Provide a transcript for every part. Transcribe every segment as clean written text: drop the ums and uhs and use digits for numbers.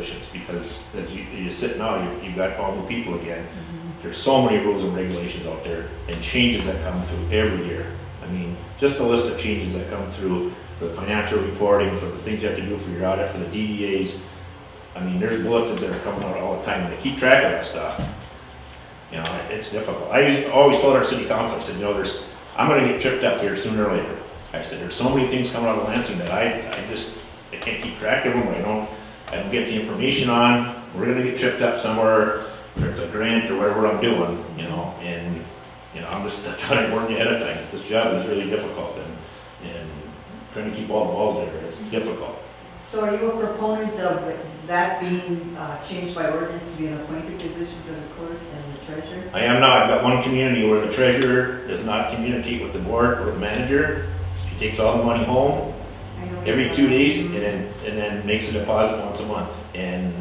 positions, because as you sit now, you've got all new people again. There's so many rules and regulations out there, and changes that come through every year. I mean, just a list of changes that come through for the financial reporting, for the things you have to do for your audit, for the DDAs. I mean, there's bulletins that are coming out all the time, and to keep track of that stuff, you know, it's difficult. I always told our city council, I said, you know, I'm gonna get tripped up here sooner or later. I said, there's so many things coming out of Lansing that I can't keep track of them, I don't get the information on. We're gonna get tripped up somewhere, whether it's a grant or whatever I'm doing, you know, and, you know, I'm just trying to warn you ahead of time. This job is really difficult, and trying to keep all the balls there is difficult. So are you a proponent of that being changed by ordinance to be an appointed position for the clerk and the treasurer? I am now. I've got one community where the treasurer does not communicate with the board or the manager. She takes all the money home every 2 days and then makes a deposit once a month. And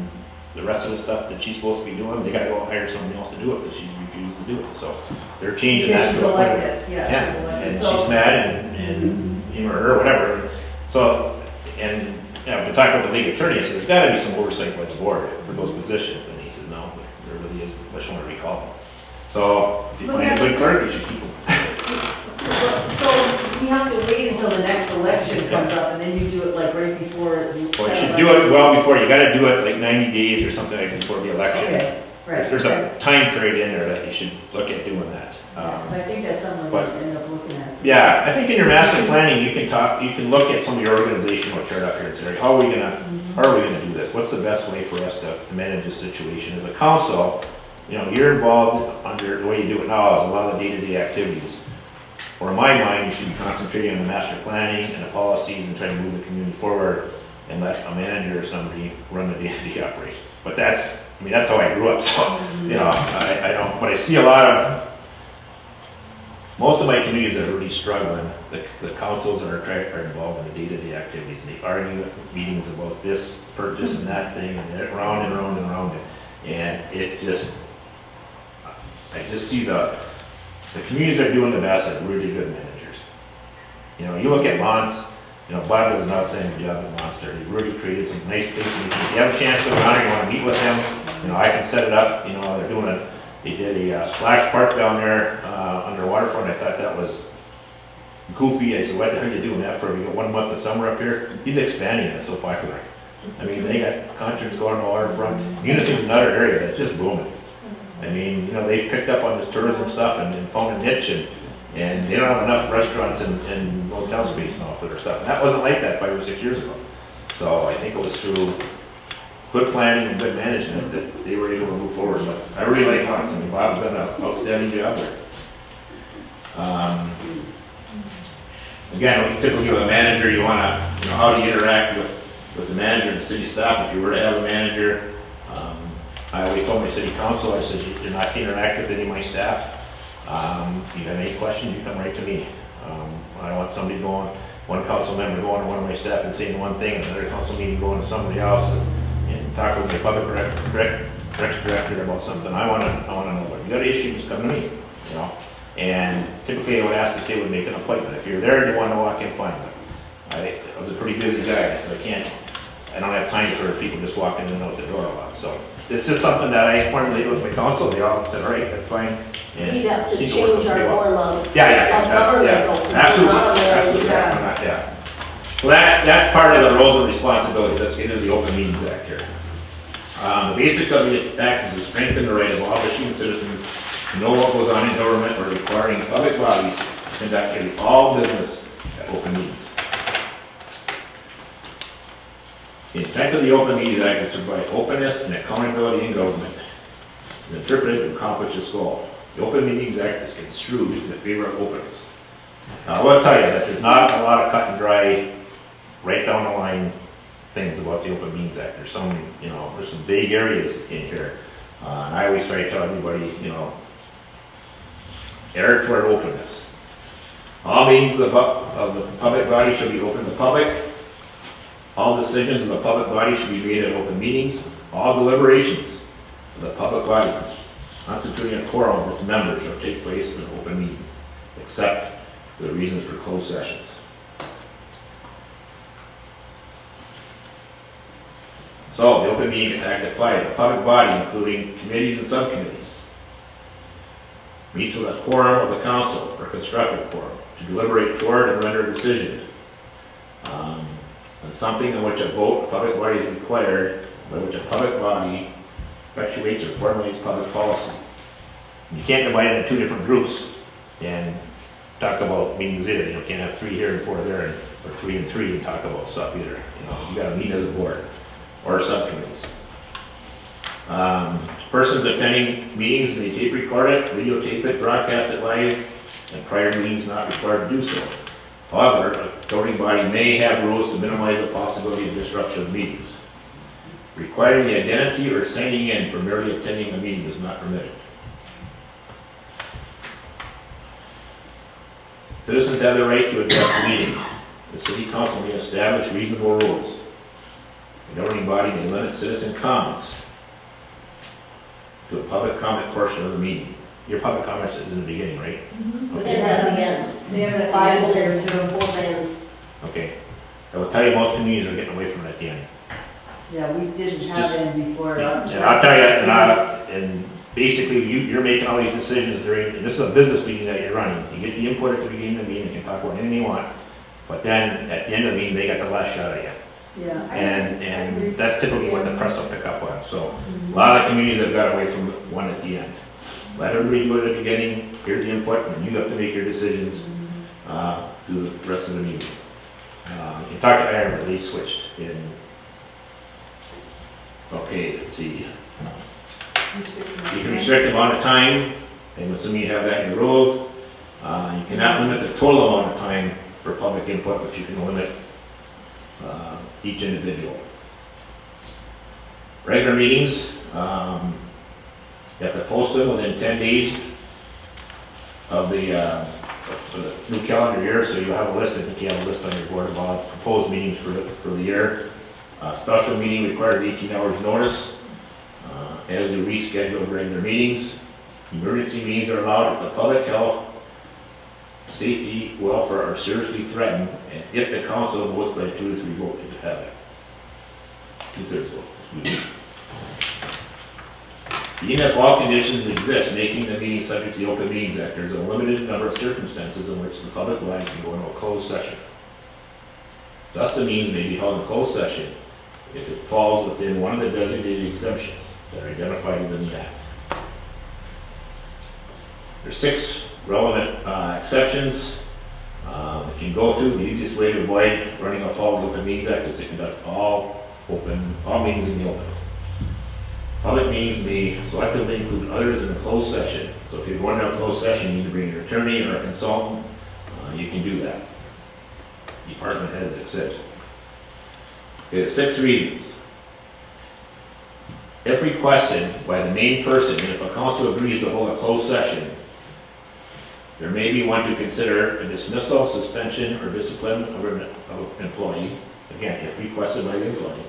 the rest of the stuff that she's supposed to be doing, they gotta go and hire somebody else to do it, because she's refused to do it. So they're changing that to a point. And she's mad, and him or her, whatever. So, and you know, to talk about the league attorney, I said, there's gotta be some oversight by the board for those positions. And he said, no, there really isn't, unless you want to recall them. So if you find a good clerk, you should keep them. So we have to wait until the next election comes up, and then you do it like right before you. Well, you should do it well before. You gotta do it like 90 days or something like before the election. Okay, right. There's a time period in there that you should look at doing that. I think that's something we but- should end up looking at. Yeah, I think in your master planning, you can look at some of your organizational chart up here and say, how are we gonna do this? What's the best way for us to manage this situation? As a council, you know, you're involved under the way you do it now is a lot of day-to-day activities. Or in my mind, you should be concentrating on the master planning and the policies and trying to move the community forward, and let a manager or somebody run the day-to-day operations. But that's how I grew up, so, you know, I don't, but I see a lot of, most of my communities that are really struggling, the councils that are involved in the day-to-day activities, and they argue at meetings about this purchase and that thing, and round and round and round it. And it just, I just see the communities that are doing the best are really good managers. You know, you look at Lance, you know, Bob does an outstanding job at Monster. He really created some nice places. If you have a chance to go down there, you want to meet with him, you know, I can set it up. You know, they did a splash park down there under waterfront. I thought that was goofy. I said, what the hell are you doing that for? We got 1 month of summer up here. He's expanding it. It's so popular. I mean, they got concerts going on the waterfront. Munising's another area that's just booming. I mean, you know, they've picked up on this tourism stuff and found a niche, and they don't have enough restaurants and hotel space now for their stuff. And that wasn't like that 5 or 6 years ago. So I think it was through good planning and good management that they were able to move forward. But I really like Hans. I mean, Bob's done an outstanding job there. Again, typically with a manager, you want to, you know, how do you interact with the manager and the city staff? If you were to have a manager, I always told my city council, I said, you're not to interact with any of my staff. If you have any questions, you come right to me. I don't want somebody going, one council member going to one of my staff and saying one thing, and another council meeting going to somebody else and talking with my public director about something. I want to know what you got issues, come to me, you know. And typically I would ask that they would make an appointment. If you're there and you want to walk in, fine. But I was a pretty busy guy, so I don't have time for people just walking in and out the door a lot. So it's just something that I formulated with my council. They all said, all right, that's fine. And we'd have to change our form of government. Absolutely. Yeah. So that's part of the roles and responsibilities. Let's get into the Open Meetings Act here. The basic of the act is to strengthen the right of all Michigan citizens to know what goes on in government or requiring public bodies to conduct all business at open meetings. The intent of the Open Meetings Act is to provide openness and accountability in government and interpret it to accomplish this goal. The Open Meetings Act is construed in favor of openness. Now, I will tell you that there's not a lot of cut and dry, right down the line things about the Open Meetings Act. There's some, you know, there's some vague areas in here. And I always try to tell everybody, you know, err toward openness. All meetings of the public body shall be open to the public. All decisions of the public body should be made at open meetings. All deliberations of the public body constituting a quorum of its members shall take place in an open meeting, except for the reasons for closed sessions. So, the Open Meeting Act applies. A public body, including committees and subcommittees, meets with a quorum of the council, or constructive quorum, to deliberate toward and render a decision on something in which a vote of public body is required, by which a public body effectuates or formulates public policy. You can't divide it into two different groups and talk about meetings either. You can't have 3 here and 4 there, or 3 and 3 and talk about stuff either. You gotta meet as a board or subcommittees. Persons attending meetings may tape record it, videotape it, broadcast it live, and prior meetings not required to do so. However, a governing body may have rules to minimize the possibility of disruption of meetings. Requiring the identity or signing in for merely attending a meeting is not permitted. Citizens have the right to address the meeting. The city council may establish reasonable rules. The governing body may limit citizen comments to a public comment portion of the meeting. Your public comments is in the beginning, right? And at the end, They have it at 5 the minutes, end. 4 minutes. Okay. I will tell you, most communities are getting away from it at the end. Yeah, we didn't have them before. And I'll tell you, and basically, you're making all these decisions during, and this is a business meeting that you're running. You get the input at the beginning of the meeting, you can talk about anything you want, but then at the end of the meeting, they got the last shot at you. Yeah. And that's typically what the press will pick up on. So a lot of communities have got away from one at the end. Let everybody go to the beginning, hear the input, and you have to make your decisions through the rest of the meeting. You talked to Aaron, but they switched in. Okay, let's see. You can restrict the amount of time, and assuming you have that in your rules. You cannot limit the total amount of time for public input, but you can limit each individual. Regular meetings, you have to post them within 10 days of the new calendar year, so you'll have a list. I think you have a list on your board of all proposed meetings for the year. Special meeting requires 18 hours notice, as do rescheduled regular meetings. Emergency meetings are allowed if the public health, safety, welfare are seriously threatened, and if the council votes by 2 to 3 votes to have it. 2/3 vote. Even if all conditions exist, making the meeting subject to the Open Meetings Act, there's a limited number of circumstances in which the public body can go into a closed session. Thus, the meeting may be held in closed session if it falls within one of the designated exemptions that are identified within the Act. There's 6 relevant exceptions that you can go through. The easiest way to avoid running afoul of the Open Meetings Act is to conduct all meetings in the open. Public meetings may selectively include others in a closed session. So if you're going to a closed session, you need to bring your attorney or a consultant. You can do that. Department heads exist. Okay, 6 reasons. If requested by the named person, and if a council agrees to hold a closed session, there may be one to consider a dismissal, suspension, or discipline of an employee. Again, if requested by the employee.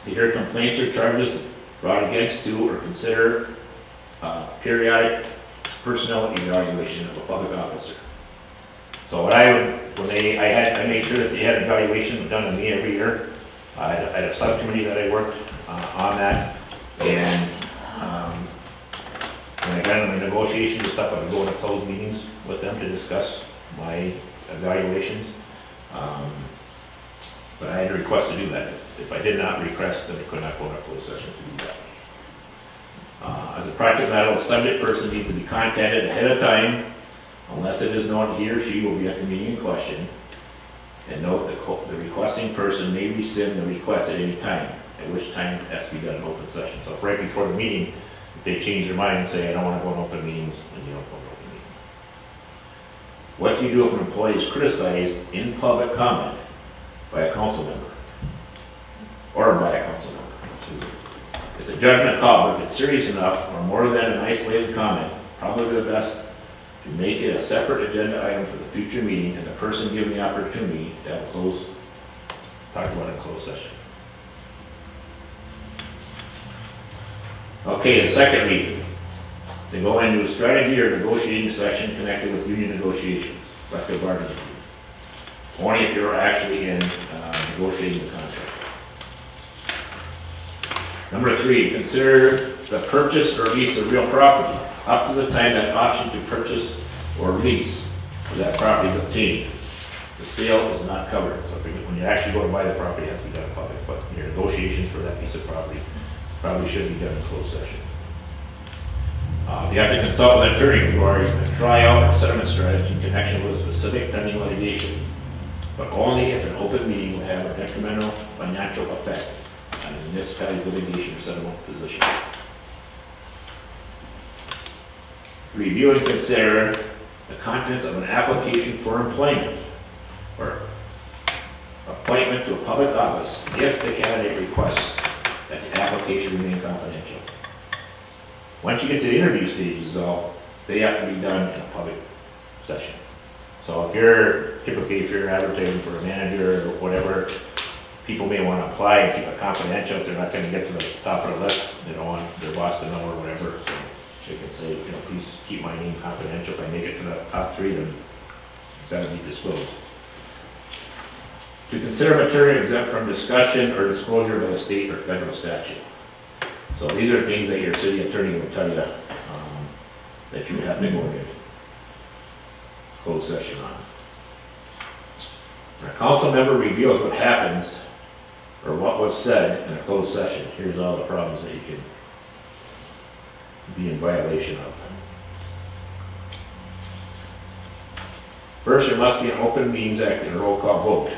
To hear complaints or charges brought against to or consider periodic personnel evaluation of a public officer. So what I made sure that they had evaluation done on me every year. I had a subcommittee that I worked on that, and when I got into my negotiations and stuff, I would go into closed meetings with them to discuss my evaluations. But I had to request to do that. If I did not request, then I could not go into closed session to do that. As a practical matter, the subject person needs to be contacted ahead of time, unless it is known he or she will be at the meeting in question. And note that the requesting person may rescind the request at any time, at which time it has to be done in open session. So if right before the meeting, if they change their mind and say, I don't want to go in open meetings, then you don't go in open meetings. What do you do if an employee is criticized in public comment by a council member? Or by a council member? It's a judgment call, but if it's serious enough or more than an isolated comment, probably the best to make it a separate agenda item for the future meeting and the person given the opportunity to have talk about it in closed session. Okay, the second reason, to go into a strategy or negotiating session connected with union negotiations, collective bargaining. Only if you're actually in negotiating the contract. Number 3, consider the purchase or lease of real property up to the time that option to purchase or lease of that property is obtained. The sale is not covered. So when you actually go to buy the property, it has to be done in public, but your negotiations for that piece of property probably should be done in closed session. If you have to consult with an attorney, you are to try out a settlement strategy in connection with a specific pending litigation, but only if an open meeting would have a detrimental financial effect on the municipality's litigation or settlement position. Review and consider the contents of an application for employment or appointment to a public office if the candidate requests that the application remain confidential. Once you get to the interview stages though, they have to be done in a public session. So if you're advertising for a manager or whatever, people may want to apply and keep it confidential if they're not going to get to the top of the list. They don't want their boss to know or whatever. So they can say, please keep my name confidential. If I make it to the top 3, then it's got to be disclosed. To consider material exempt from discussion or disclosure by the state or federal statute. So these are things that your city attorney would tell you that you have to go in closed session on. When a council member reveals what happens or what was said in a closed session, here's all the problems that you can be in violation of. First, there must be an Open Meetings Act and a roll call vote.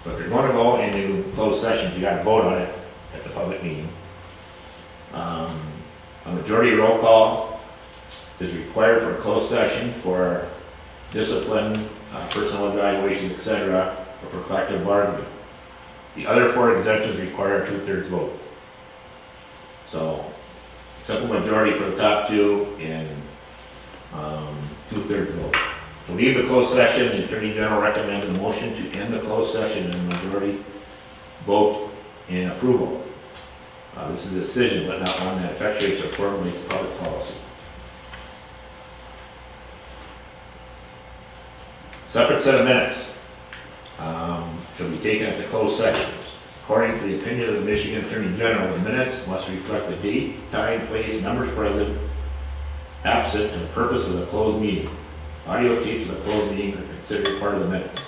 So if you're going to go into closed session, you got to vote on it at the public meeting. A majority roll call is required for a closed session for discipline, personal evaluation, etc., or for collective bargaining. The other 4 exemptions require a 2/3 vote. So, simple majority for the top 2 and 2/3 vote. To leave the closed session, the Attorney General recommends a motion to end the closed session and a majority vote in approval. This is a decision, but not one that effectuates or formulates public policy. Separate set of minutes shall be taken at the closed sessions. According to the opinion of the Michigan Attorney General, the minutes must reflect the date, time, place, members present, absent, and the purpose of the closed meeting. Audio tapes of the closed meeting are considered part of the minutes.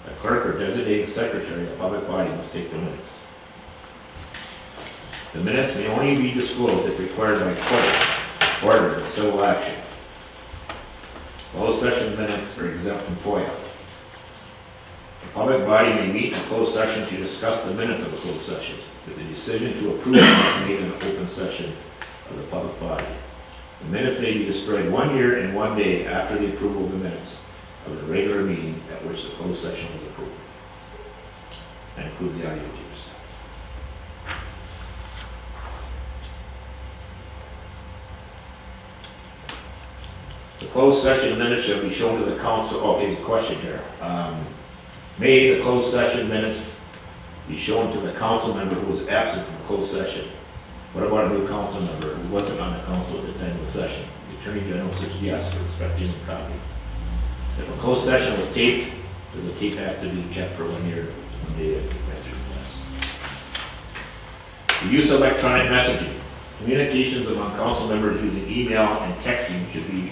The clerk or designated secretary of the public body must take the minutes. The minutes may only be disclosed if required by court, order, and civil action. Closed session minutes are exempt from FOIA. The public body may meet in a closed session to discuss the minutes of a closed session, with the decision to approve it is made in an open session of the public body. The minutes may be destroyed 1 year and 1 day after the approval of the minutes of the regular meeting at which the closed session was approved. That includes the audio tapes. The closed session minutes shall be shown to the council. Oh, here's a question here. May the closed session minutes be shown to the council member who was absent from the closed session? What about a new council member who wasn't on the council at the time of the session? The Attorney General says yes, we're expecting a copy. If a closed session was taped, does the tape have to be kept for 1 year? One day? Yes. The use of electronic messaging. Communications among council members using email and texting could be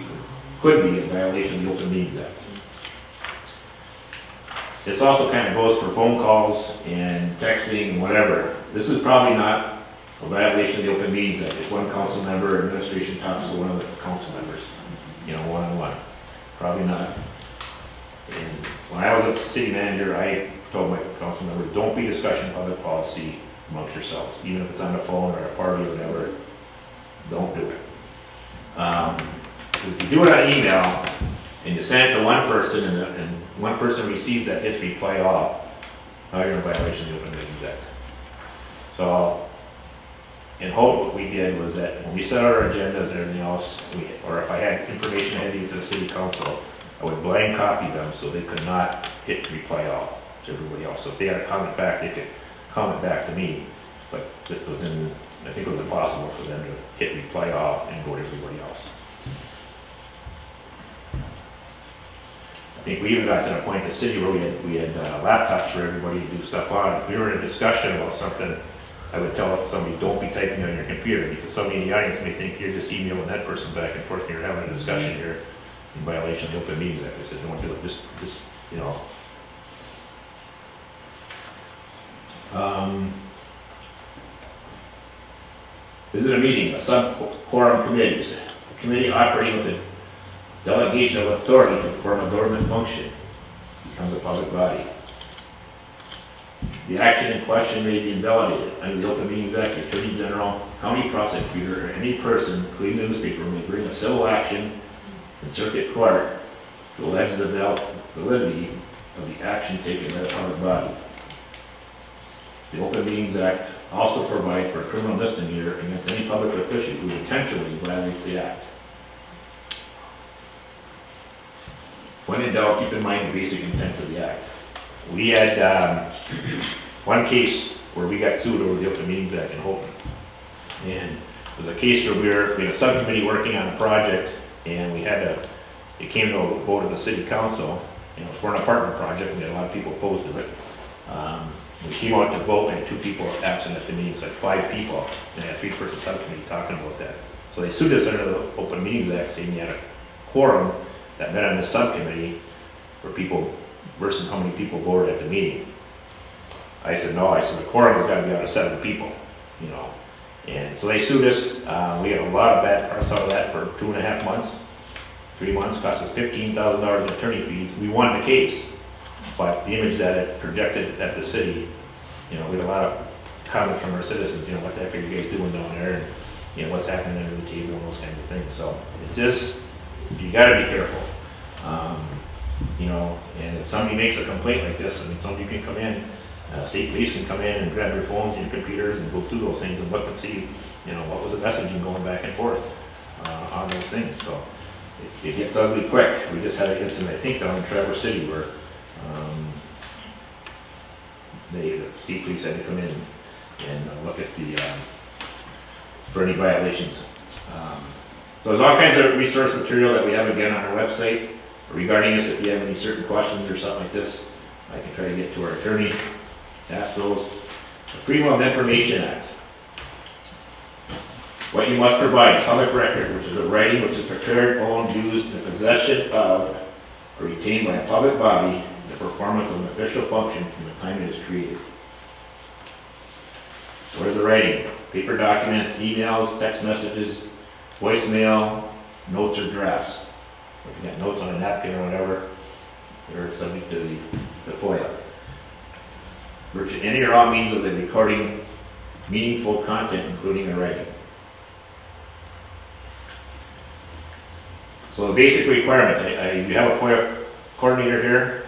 a violation of the Open Meetings Act. This also kind of goes for phone calls and texting and whatever. This is probably not a violation of the Open Meetings Act. If one council member or administration talks to one of the council members, one-on-one. Probably not. And when I was a city manager, I told my council members, don't be discussing public policy amongst yourselves. Even if it's on the phone or a party or whatever, don't do it. If you do it on email and you send it to one person and one person receives that, hits reply all, now you're in violation of the Open Meetings Act. So, in hope, what we did was that when we set out our agendas and everything else, or if I had information heading to the city council, I would blind copy them so they could not hit reply all to everybody else. So if they had a comment back, they could comment back to me, but I think it was impossible for them to hit reply all and go to everybody else. I think we even got to the point in the city where we had laptops for everybody to do stuff on. We were in a discussion about something I would tell somebody, don't be typing on your computer, because somebody in the audience may think you're just emailing that person back and forth, and you're having a discussion here in violation of the Open Meetings Act. I said, don't do it, just, you know. Visit a meeting, a sub-quorum committee, a committee operating with a delegation of authority to perform a government function, becomes a public body. The action in question may be invalidated under the Open Meetings Act. The Attorney General, County Prosecutor, or any person, including the newspaper, may bring a civil action in circuit court to allege the validity of the action taken by the public body. The Open Meetings Act also provides for a criminal misdemeanor against any public official who intentionally violates the act. When in doubt, keep in mind the basic intent of the act. We had one case where we got sued over the Open Meetings Act in Houghton. And it was a case where we had a subcommittee working on a project, and it came to a vote of the city council, for an apartment project. We had a lot of people opposed to it. We came out to vote, and 2 people absent at the meeting, so I had 5 people, and I had a 3-person subcommittee talking about that. So they sued us under the Open Meetings Act, saying you had a quorum that met on the subcommittee for people versus how many people voted at the meeting. I said, no, the quorum has got to be out of 7 people, And so they sued us. We got a lot of bad press out of that for 2.5 months, 3 months, cost us $15,000 in attorney fees. We won the case, but the image that it projected at the city, we had a lot of comments from our citizens, what the heck are you guys doing down there, and what's happening under the table and those kinds of things. So you got to be careful. And if somebody makes a complaint like this, somebody can come in, state police can come in and grab your phones and your computers and go through those things and look and see, what was the messaging going back and forth on those things. So it gets ugly quick. We just had an incident, I think, down in Traverse City where the state police had to come in and look at for any violations. So there's all kinds of resource material that we have again on our website regarding this. If you have any certain questions or something like this, I can try to get to our attorney, ask those. The Freedom of Information Act. What you must provide, public record, which is a writing which is prepared, owned, used, in possession of, or retained by a public body, in the performance of an official function from the time it is created. What is the writing? Paper documents, emails, text messages, voicemail, notes or drafts. If you got notes on a napkin or whatever, they're subject to the FOIA. Virtually any or all means of the recording meaningful content, including a writing. So the basic requirements, you have a FOIA coordinator here.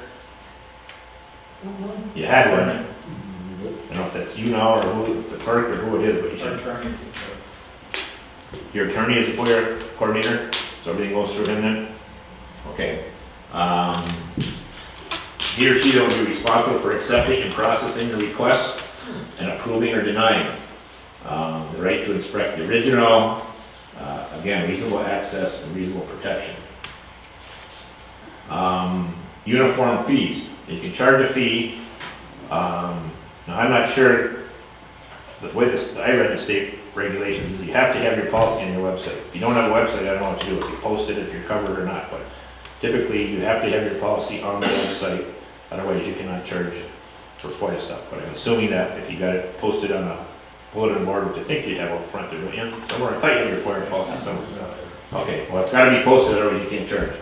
You had one. I don't know if that's you now or who, the clerk or who it is, but you should. Your attorney is a FOIA coordinator, so everything goes through him then? Okay. He or she will be responsible for accepting and processing the request and approving or denying. The right to inspect the original, again, reasonable access and reasonable protection. Uniform fees. You can charge a fee. Now I'm not sure, the way I read the state regulations is you have to have your policy on your website. If you don't have a website, I don't know what to do, if you post it, if you're covered or not, but typically you have to have your policy on the website, otherwise you cannot charge for FOIA stuff. But I'm assuming that if you got it posted on a bulletin board, which I think you have up front there, don't you? Somewhere, I thought you had your FOIA policy somewhere. Okay, well it's gotta be posted, otherwise you can't charge.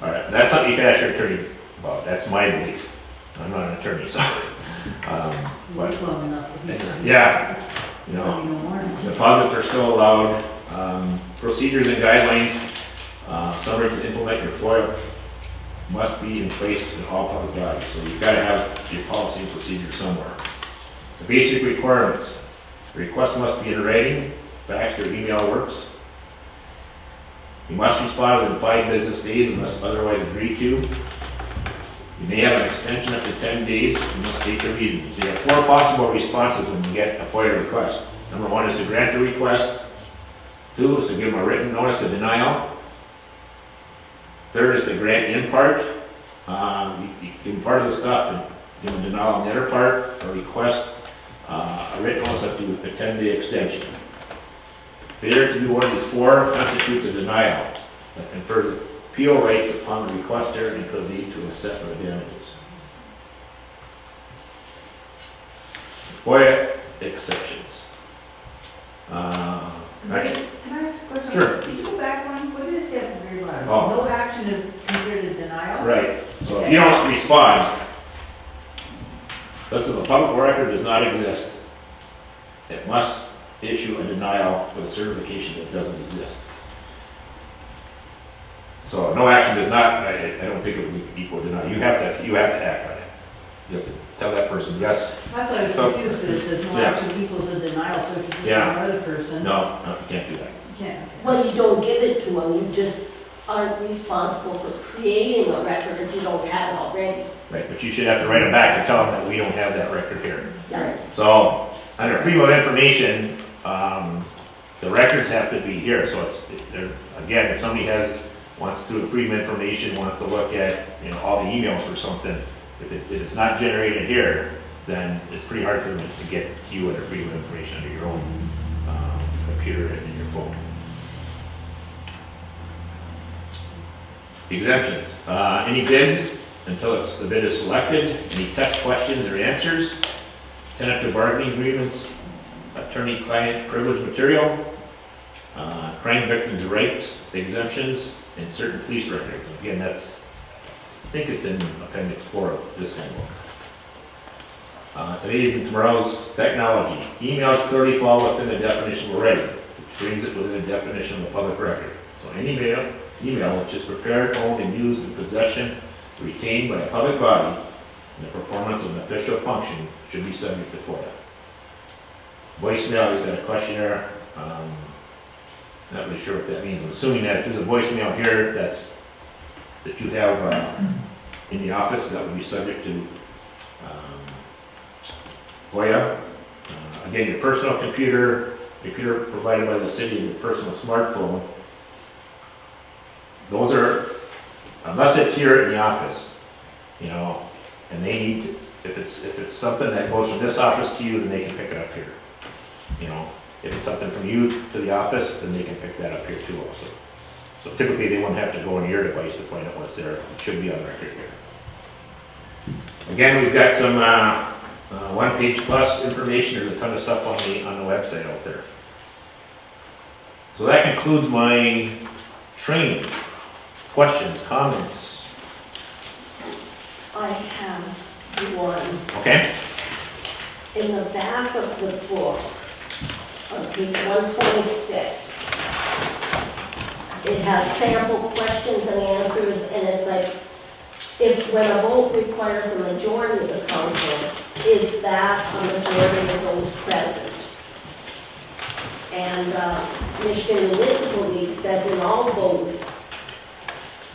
All right, that's something you can ask your attorney about, that's my belief. I'm not an attorney, so. But, yeah, deposits are still allowed. Procedures and guidelines, summary to implement your FOIA must be in place in all public bodies. So you've got to have your policy and procedure somewhere. The basic requirements. The request must be in writing, fax or email works. You must respond within 5 business days unless otherwise agreed to. You may have an extension up to 10 days. You must state the reasons. So you have 4 possible responses when you get a FOIA request. Number 1 is to grant the request. 2 is to give them a written notice of denial. 3rd is to grant in part. You give them part of the stuff and give them a denial on the other part. A request A written notice up to a 10-day extension. Failure to do one of these four constitutes a denial that confers appeal rights upon the requester and could lead to an assessment of damages. FOIA exceptions. Actually, Can I ask a question? Sure. Did you go back one? What did it say at the very bottom? Oh. No action is considered a denial? right, so if you don't respond, thus if a public record does not exist, it must issue a denial with a certification that doesn't exist. So no action does not, I don't think it would equal denial. You have to act on it. You have to tell that person, yes, That's why I was So- confused, because it says no Yeah. action equals a denial, so if you just Yeah. ignore the person. no, you can't do that. You can't. Well, you don't give it to them, you just aren't responsible for creating a record if you don't have it already. Right, but you should have to write them back and tell them that we don't have that record here. Yeah. So, under freedom of information, the records have to be here, so again, if somebody wants to do freedom of information, wants to look at, all the emails for something, if it's not generated here, then it's pretty hard for them to get to you under freedom of information under your own, computer and in your phone. Exemptions, any bids until the bid is selected, any test questions or answers, tentative bargaining agreements, attorney-client privilege material, crime victims' rights exemptions, and certain police records. Again, I think it's in Appendix 4 of this handbook. Today's and tomorrow's technology. Emails clearly fall within the definition already, which brings it within the definition of a public record. So any email which is prepared, owned, and used in possession, retained by a public body in the performance of an official function should be subject to FOIA. Voicemail, he's got a questionnaire. Not really sure what that means. I'm assuming that if there's a voicemail here that you have in the office, that would be subject to FOIA. Again, your personal computer provided by the city, and your personal smartphone. Those are, unless it's here in the office, and they need to, if it's something that goes from this office to you, then they can pick it up here. If it's something from you to the office, then they can pick that up here too also. So typically, they wouldn't have to go into your device to find out what's there. It should be on record here. Again, we've got some one-page plus information. There's a ton of stuff on the website out there. So that concludes my training. Questions, comments? I have one. Okay? In the back of the book, on page 126, it has sample questions and answers, and it's like, when a vote requires a majority of the council, is that a majority of those present? And Michigan Municipal League says in all votes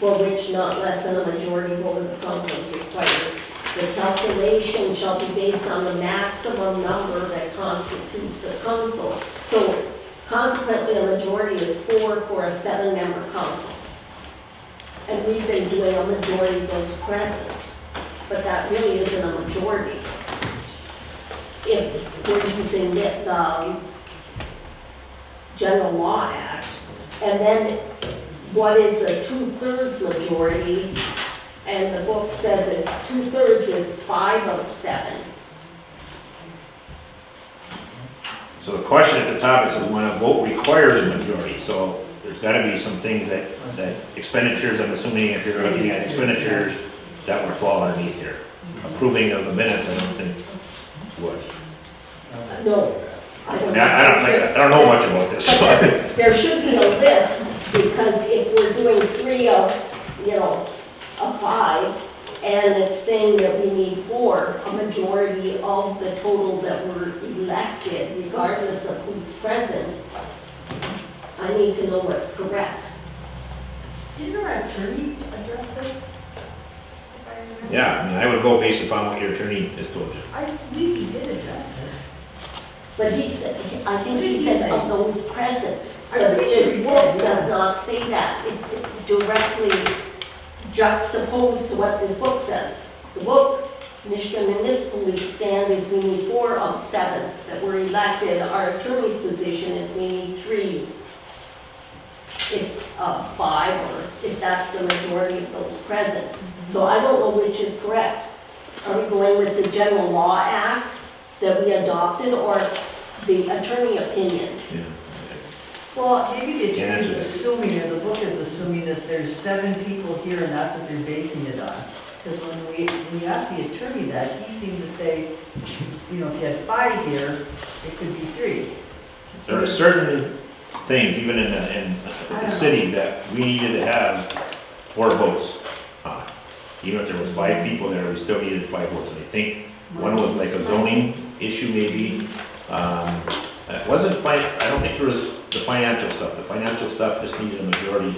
for which not less than a majority vote of the council is required, the calculation shall be based on the maximum number that constitutes a council. So consequently, a majority is 4 for a 7-member council. And we've been doing a majority of those present, but that really isn't a majority. If we're using the General Law Act, and then what is a 2/3 majority? And the book says that 2/3 is 5 of 7. So the question at the top, it says when a vote requires a majority, so there's gotta be some things that expenditures, I'm assuming if you're looking at expenditures, that would fall underneath here. Approving of the minutes, I don't think would. No, I don't. I don't know much about this. But there should be a list, because if we're doing 3 of 5, and it's saying that we need 4, a majority of the total that were elected, regardless of who's present, I need to know what's correct. Didn't our attorney address this? If I remember? Yeah, I would go based upon what your attorney has told you. I believe he did address this. But he said, I think he said of those present. I'm But pretty sure this he book did, does yeah. not say that. It's directly juxtaposed to what this book says. The book Michigan Municipal League stand is we need 4 of 7 that were elected. Our attorney's position is we need 3 if 5, or if that's the majority of those present. So I don't know which is correct. Are we going with the General Law Act that we adopted, or the attorney opinion? Yeah. Well, maybe the Yeah, attorney's it's- assuming, or the book is assuming that there's 7 people here and that's what they're basing it on. Because when we asked the attorney that, he seemed to say, you know, if you had 5 here, it could be 3. There are certain things, even in the city, that we needed to have 4 votes on. Even if there was 5 people there, we still needed 5 votes. And I think one was like a zoning issue maybe. It wasn't, I don't think there was the financial stuff. The financial stuff just needed a majority,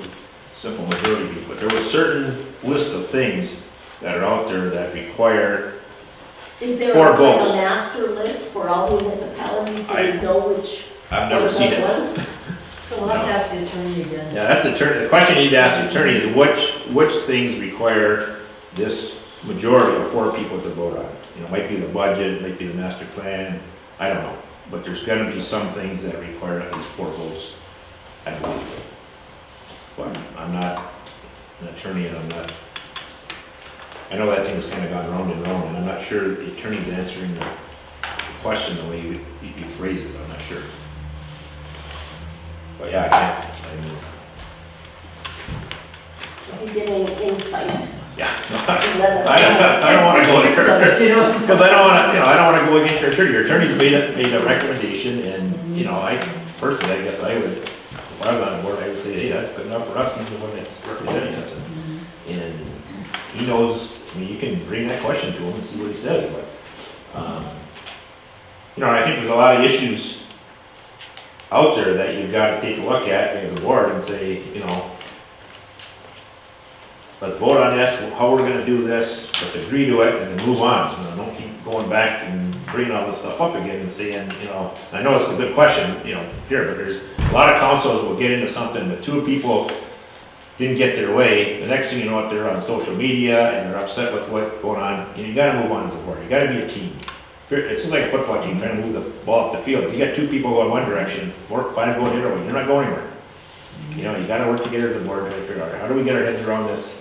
simple majority. But there was certain list of things that are out there that require, Is there 4 a kind of votes. master list for all municipalities so we know which I've never one seen that it. was? So we'll have to ask the attorney again. Yeah, that's the attorney, the question you need to ask the attorney is which things require this majority of 4 people to vote on? You know, it might be the budget, it might be the master plan, I don't know. But there's gonna be some things that require at least 4 votes, I believe. But I'm not an attorney and I'm not, I know that thing has kind of gone round and round and I'm not sure the attorney's answering the question the way you phrase it, I'm not sure. But yeah, I can't, If you get any insight, yeah. let us know. I don't wanna go So that there. you know, Because I don't wanna, I don't wanna go against your attorney. Your attorney's made a recommendation and, I personally, I guess I would, if I was on the board, I would say, hey, that's good enough for us. He's the one that's representing us. And he knows, you can bring that question to him and see what he says, but, I think there's a lot of issues out there that you've got to take a look at as a board and say, let's vote on this, how we're gonna do this, let's agree to it, and then move on. Don't keep going back and bringing all this stuff up again and saying, I know it's a good question, here, but there's a lot of councils will get into something that 2 people didn't get their way. The next thing you know, they're on social media and they're upset with what's going on. You gotta move on as a board. You gotta be a team. It's just like a football team trying to move the ball up the field. If you got 2 people going one direction, 4, 5 going the other way, you're not going anywhere. You gotta work together as a board to figure out, how do we get our heads around this?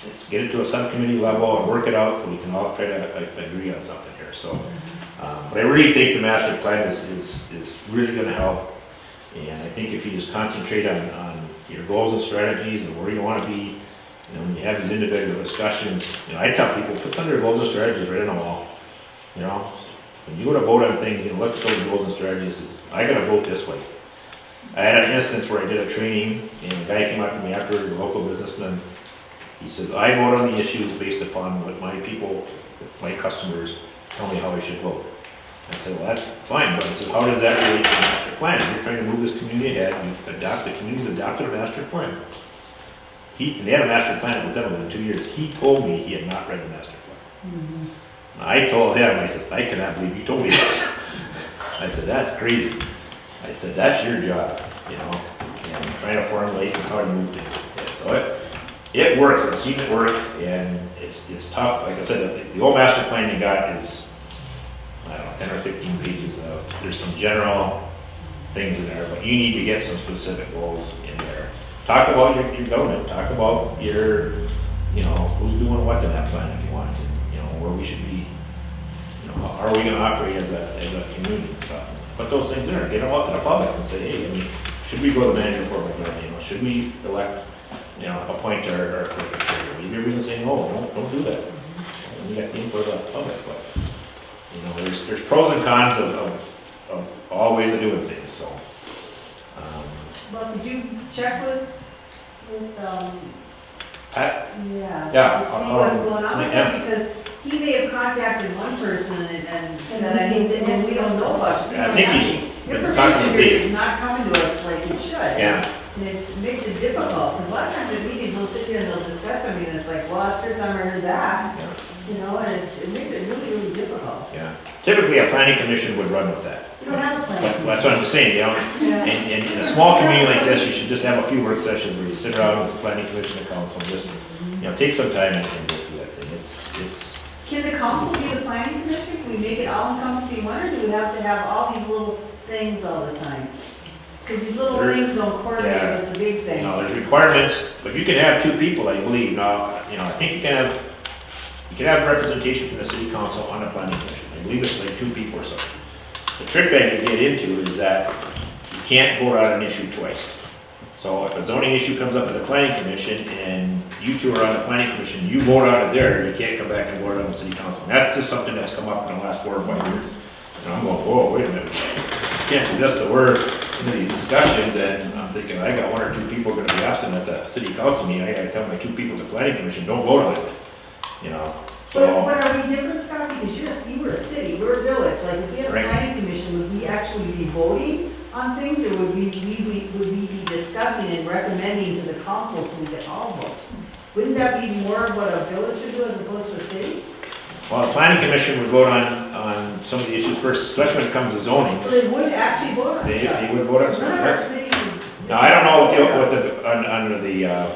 Let's get it to a subcommittee level and work it out so we can all try to agree on something here. So, but I really think the master plan is really gonna help. And I think if you just concentrate on your goals and strategies and where you wanna be, when you have these individual discussions, I tell people, put some of your goals and strategies right on the wall. When you go to vote on things, look at those goals and strategies. I gotta vote this way. I had an instance where I did a training, and a guy came up to me afterwards, a local businessman. He says, I vote on the issues based upon what my people, my customers, tell me how I should vote. I said, well, that's fine, but I said, how does that relate to the master plan? You're trying to move this community ahead, the community's adopted a master plan. And they had a master plan that was done within 2 years. He told me he had not read the master plan. I told him, I said, I cannot believe you told me that. I said, that's crazy. I said, that's your job, and trying to formulate how to move things. Yeah, so it works, I've seen it work, and it's tough. Like I said, the old master plan you got is, 10 or 15 pages. There's some general things in there, but you need to get some specific goals in there. Talk about your government, talk about your, who's doing what in that plan if you want, and, where we should be, how are we gonna operate as a community and stuff. Put those things in there, get them out to the public and say, hey, should we go to the manager for it? Should we elect, appoint our clerk and treasurer? Maybe everybody's saying, no, don't do that. And you got the input of the public, but, there's pros and cons of all ways of doing things, so. well, could you check with, Pat? yeah, to see what's going on with yeah. him, because he may have contacted one person and said, and we don't know about it. I think he's been talking Information to here Dave. is not coming to us like it should. Yeah, And it makes it difficult, because a lot of times at meetings, we'll sit here and they'll discuss something, and it's like, well, that's the first time I heard that, yeah, and it makes it really, really difficult. yeah. Typically, a planning commission would run with that. You don't have a But plan. that's what I'm saying, Yeah. and in a small community like this, you should just have a few work sessions where you sit around with the planning commission and council, and just, take some time and go through that thing. Can the council be the planning commission? Can we make it all encompassing one, or do we have to have all these little things all the time? Because these little There- things don't coordinate yeah. with the big thing. No, there's requirements, but you can have two people, I believe. Now, I think you can have representation from the city council on the planning commission. I believe it's like two people or so. The trick bag you get into is that you can't vote on an issue twice. So if a zoning issue comes up at the planning commission and you two are on the planning commission, you vote on it there, you can't come back and vote on the city council. And that's just something that's come up in the last 4 or 5 years. And I'm going, whoa, wait a minute, we can't do this. So we're into these discussions and I'm thinking, I got 1 or 2 people gonna be absent at the city council meeting. I gotta tell my 2 people at the planning commission, don't vote on it, But So, are we different, Scott? Because you were a city, we're a village. Like, if we had a Right. planning commission, would we actually be voting on things, or would we be discussing and recommending to the council so we could all vote? Wouldn't that be more of what a village would do as opposed to a city? well, the planning commission would vote on some of the issues first, especially when it comes to zoning. So they would actually vote on They stuff. would vote on It's stuff, not our yes. committee. Now, I don't know under the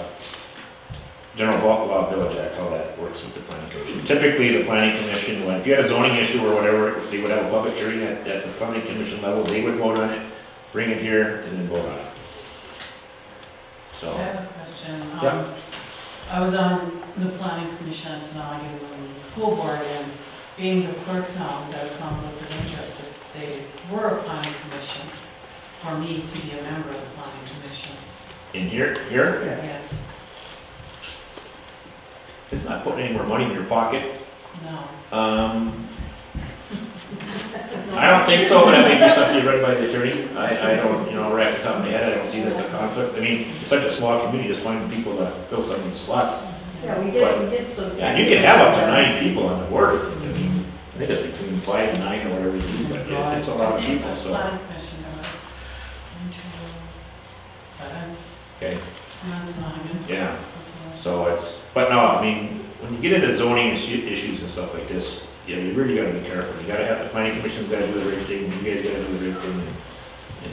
General Law Village Act, how that works with the planning commission. Typically, the planning commission, if you had a zoning issue or whatever, they would have a public hearing at the planning commission level, they would vote on it, bring it here, and then vote on it. I So, have a question. Yeah. I was on the planning commission until I get on the school board, and being the clerk now, is that a conflict of interest if they were a planning commission, for me to be a member of the planning commission? in here, Yes, it's not putting any more money in your pocket. no. I don't think so, but that may be something you read by the attorney. I don't, right off the top of my head, I don't see that's a conflict. I mean, it's such a small community, just finding people to fill some of these slots. Yeah, we get some. Yeah, and you can have up to 9 people on the board. I mean, I think it's between 5 and 9 or whatever you do, but it's a lot of people, The so, planning commission, there was 1, 2, 7, okay, 9. yeah. So it's, but no, I mean, when you get into zoning issues and stuff like this, you really gotta be careful. You gotta have, the planning commission's gotta do the right thing, you guys gotta do the right thing and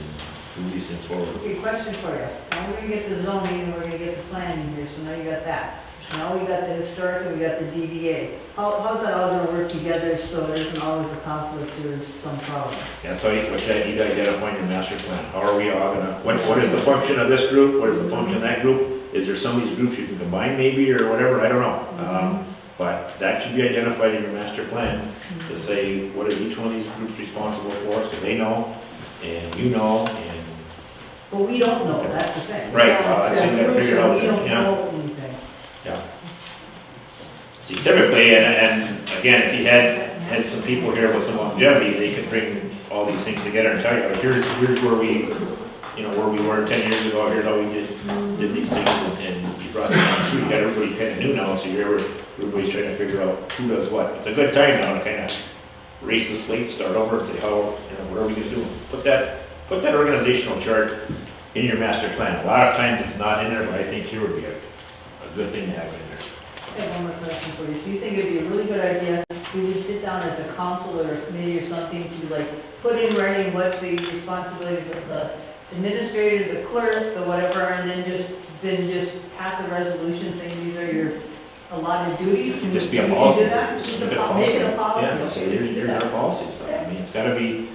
move these things forward. Okay, question for you. Now we're gonna get the zoning and we're gonna get the planning here, so now you got that. Now we got the historic and we got the DDA. How's that all gonna work together so there isn't always a conflict or some problem? That's how you gotta identify in your master plan. How are we all gonna, what is the function of this group? What is the function of that group? Is there some of these groups you can combine maybe or whatever? I don't know. But that should be identified in your master plan to say, what is each one of these groups responsible for, so they know, and you know, and, But we don't know, that's the thing. Right, well, that's what you gotta figure out, We don't yeah. know anything. see, typically, and again, if you had some people here with some longevity, they could bring all these things together and tell you, like, here's where we, where we were 10 years ago, here's how we did these things, and you brought them through, you got everybody kind of new now, so everybody's trying to figure out who does what. It's a good time now to kind of erase the slate, start over, and say, what are we gonna do? Put that organizational chart in your master plan. A lot of times it's not in there, but I think here would be a good thing to have in there. I have one more question for you. So you think it'd be a really good idea, we would sit down as a council or a committee or something to like put in writing what the responsibilities of the administrator, the clerk, the whatever, and then just pass a resolution saying these are your allotted duties? Can we- Just be a can we policy. do that? Just Make it a make it a policy. Yeah, so Okay, we can do here's that. our policy stuff. I mean, it's gotta be,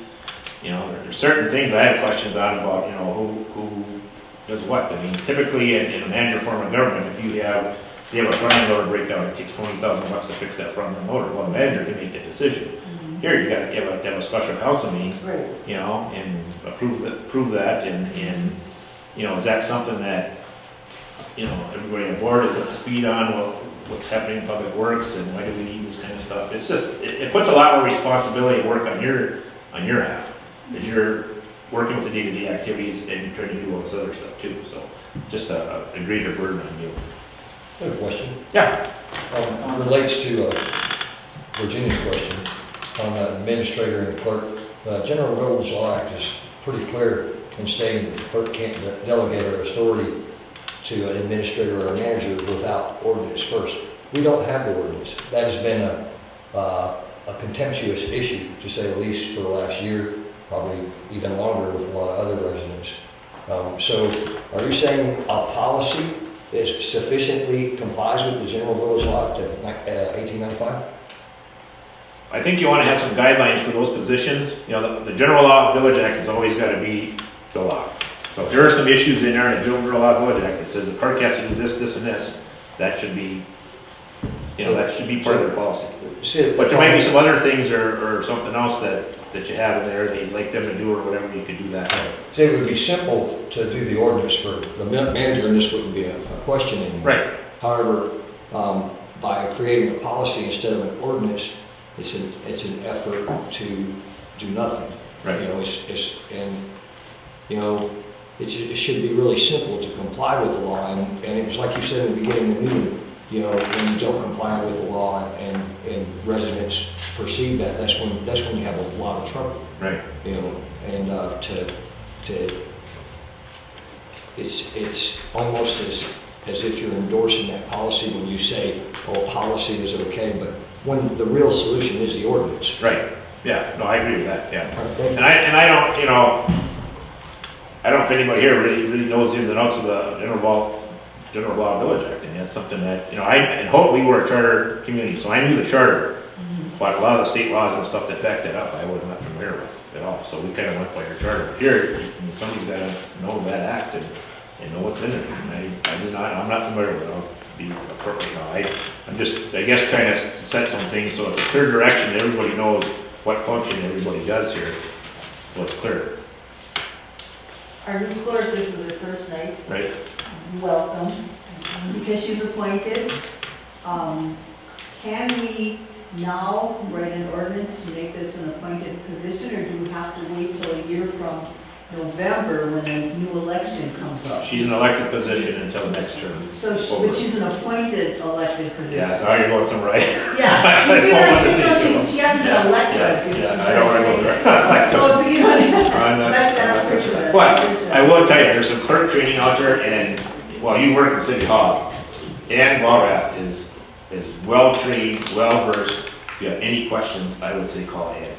there's certain things I have questions on about, who does what. I mean, typically in a manager form of government, if you have a front end loader breakdown, it takes $20,000 to fix that front end loader. Well, the manager can make that decision. Mhm. Here, you have to have a special council meeting, Right. and approve that, and, is that something that, everybody on board is up to speed on, what's happening in public works, and why do we need this kind of stuff? It's just, it puts a lot more responsibility and work on your half, because you're working with the day-to-day activities, and you're trying to do all this other stuff too, so just a greater burden on you. I have a question. Yeah. Relates to Virginia's question on the administrator and the clerk. The General Village Law Act is pretty clear in stating that the clerk can't delegate her authority to an administrator or a manager without ordinance first. We don't have the ordinance. That has been a contemptuous issue, to say the least, for the last year, probably even longer with a lot of other residents. So are you saying a policy is sufficiently complies with the General Village Law Act of 1895? I think you wanna have some guidelines for those positions. You know, the General Law Village Act has always gotta be the law. So if there are some issues in there in the General Law Village Act that says the clerk has to do this, this, and this, that should be, you know, that should be part of their policy. See, But there might be some other things or something else that you have in there that you'd like them to do or whatever, you could do that. See, it would be simple to do the ordinance for the manager, and this wouldn't be a question anymore. Right, However, by creating a policy instead of an ordinance, it's an effort to do nothing. right. You know, it should be really simple to comply with the law, and it was like you said in the beginning of the meeting, you know, when you don't comply with the law and residents perceive that, that's when you have a lot of trouble. Right. You know, and it's almost as if you're endorsing that policy when you say, oh, policy is okay, but when the real solution is the ordinance. Right, yeah, no, I agree with that, yeah. All right, thank you. And I don't, you know, I don't know if anybody here really knows the ins and outs of the General Law Village Act, and that's something that, you know, and hope we were a charter community, so I knew the charter, but a lot of the state laws and stuff that backed that up, I was not familiar with at all, so we kind of went by our charter. Here, somebody's gotta know that act and know what's in it, and I'm not familiar with it, I'll be appropriate, you know, I'm just, I guess, trying to set some things so it's a clear direction, everybody knows what function everybody does here, so it's clear, Our new clerk, this is her first night. right? Welcome. Because she's appointed, can we now write an ordinance to make this an appointed position, or do we have to wait till a year from November when a new election comes up? She's an elected position until the next term. So, but she's an appointed elected position. Yeah, now you're going somewhere, right? Yeah, you see where she hasn't been elected. Yeah, I don't wanna go there. Oh, so you want to, I'm not- that's for sure. But I will tell you, there's some clerk training out there, and, well, you work in City Hall, Ann Walrath is well-trained, well-versed. If you have any questions, I would say call Ann.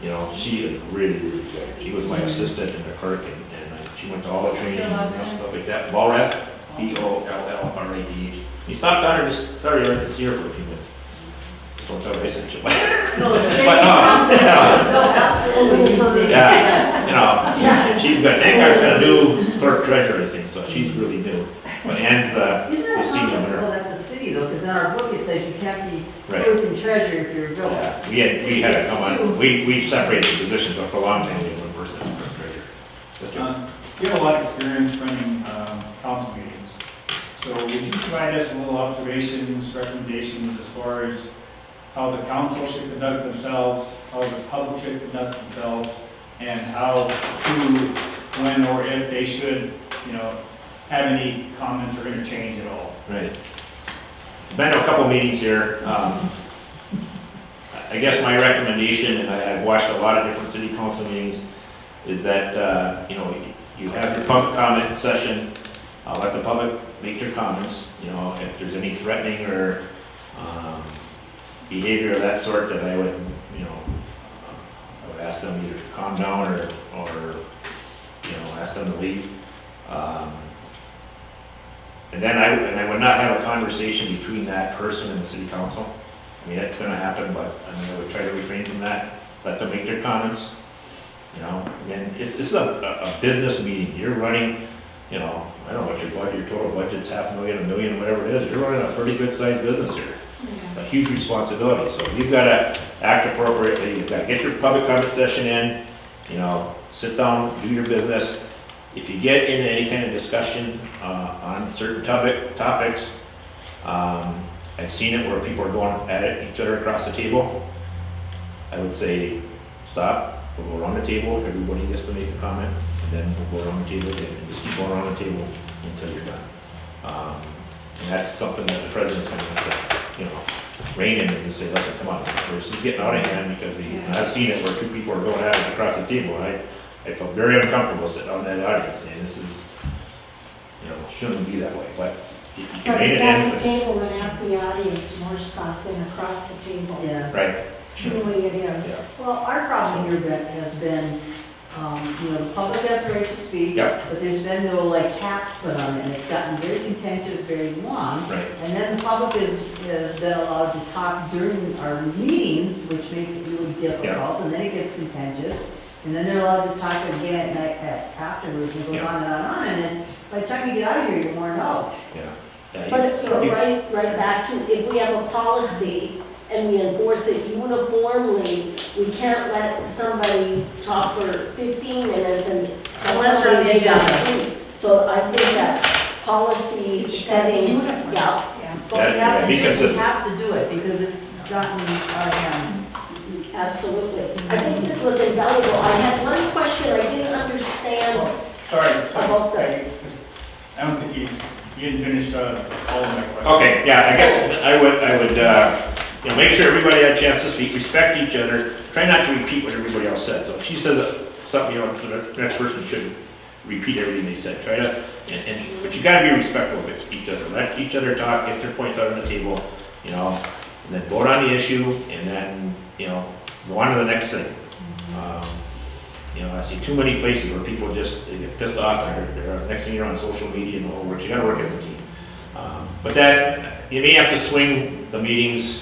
You know, she is really, really good. She was my assistant in the clerk, and she went to all the training and stuff like that. Walrath, Bollrath. He stopped down here this year for a few minutes. Just don't tell her I sent you. No, But, absolutely. Yeah, you know, she's good. That guy's got a new clerk treasurer, I think, so she's really new. But Ann's Isn't the that senior something? member. Well, that's a city though, because in our book it says you can't be Right. clerk and treasurer if you're a village. Yeah, we had to come on, we separated the positions, but for a long time, we had one person as clerk treasurer. That's right. You have a lot of experience running council meetings. So would you provide us a little observations, recommendations as far as how the council should conduct themselves, how the public should conduct themselves, and how to, when or if they should, you know, have any comments or interchange at all? Right. Been to a couple meetings here. I guess my recommendation, and I've watched a lot of different city council meetings, is that, you know, you have your public comment session, let the public make their comments, you know, if there's any threatening or behavior of that sort, that I would, you know, I would ask them either to calm down or you know, ask them to leave. And then I would not have a conversation between that person and the city council. I mean, that's gonna happen, but I mean, I would try to refrain from that, let them make their comments. You know, again, it's a business meeting, you're running, you know, I don't know what your budget, your total budget's $500,000, $1 million, whatever it is, you're running a pretty good sized business here. It's a huge responsibility, so you've gotta act appropriately, you've gotta get your public comment session in, you know, sit down, do your business. If you get into any kind of discussion on certain topics, I've seen it where people are going at each other across the table. I would say, stop, we'll go around the table, everybody gets to make a comment, and then we'll go around the table again, and just keep going around the table until you're done. And that's something that the president's gonna have to, you know, rein in and just say, listen, come on, this is getting out of hand, because and I've seen it where two people are going at it across the table. I felt very uncomfortable sitting on that audience, saying this is, you know, shouldn't be that way, but you can But rein it it's at in. the table and at the audience, more stuff than across the table. Yeah. Right, Truly it is. yeah, Well, our problem here, Brett, has been, The public has the right to speak. Yep. But there's been no like caps put on it, and it's gotten very contentious, very long. Right. And then the public has been allowed to talk during our meetings, which makes it really difficult, and then it gets contentious. And then they're allowed to talk again at night afterwards, and it goes Yeah. on and on and on, and then by the time you get out of here, you're worn out. Yeah. Yeah, But you- right back to, if we have a policy and we enforce it uniformly, we can't let somebody talk for 15 minutes and tell Unless they're on the somebody they got agenda. to. So I think that policy setting, Uniform. yeah, But we Yeah, have be to do, we consistent. have to do it, because it's gotten out of hand. absolutely. I think this was invaluable. I had one question I didn't understand Sorry, about the, I don't think you didn't finish all of my questions. Okay, yeah, I guess I would, make sure everybody had a chance to speak, respect each other, try not to repeat what everybody else said. So if she says something, the next person should repeat everything they said. Try to, but you gotta be respectful of each other. Let each other talk, get their points out on the table, and then vote on the issue, and then, go on to the next thing. I see too many places where people they get pissed off, and next thing you're on social media and all work. You gotta work as a team. But that, you may have to swing the meetings,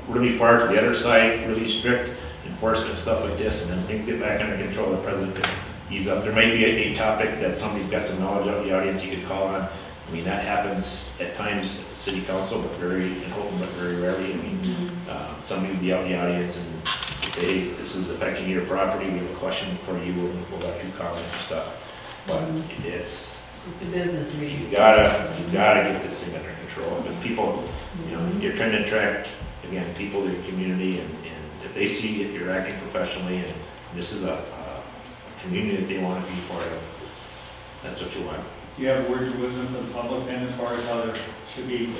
really far to the other side, really strict enforcement, stuff like this, and then things get back under control. The president can ease up. There might be a topic that somebody's got some knowledge of, the audience you could call on. That happens at times at the city council, but very rarely. Somebody would be out in the audience and say, hey, this is affecting your property, we have a question for you, and we'll let you comment and stuff. But it's a business you meeting. gotta get this thing under control, because people, you're trying to attract, again, people to your community, and if they see that you're acting professionally, and this is a community that they want to be part of, that's what you want. Do you have words of wisdom for the public then, as far as how there should be,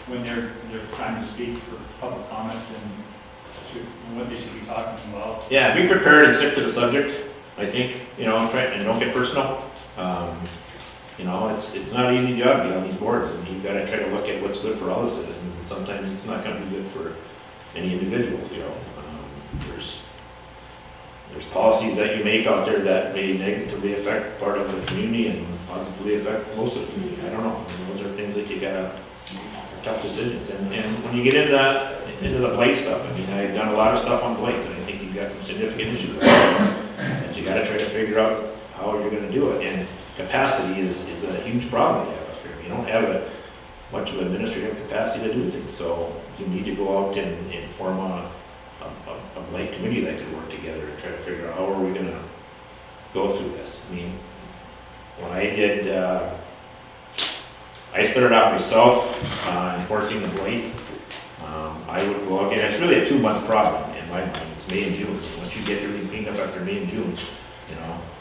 when they're trying to speak for public comment, and what they should be talking about? Yeah, be prepared and stick to the subject, I think, and don't get personal. It's not an easy job being on these boards, and you've got to try to look at what's good for all the citizens, and sometimes it's not going to be good for any individuals, There's policies that you make out there that may negatively affect part of the community and positively affect most of the community. I don't know. Those are things that you gotta, tough decisions. And when you get into the blight stuff, I've done a lot of stuff on blight, and I think you've got some significant issues that you gotta try to figure out how you're gonna do it. And capacity is a huge problem you have up here. You don't have much of administrative capacity to do things, so you need to go out and form a blight committee that could work together and try to figure out how are we gonna go through this. When I did, I started out myself enforcing the blight. I would go out, and it's really a 2-month problem in my mind. It's May and June. Once you get everything cleaned up after May and June,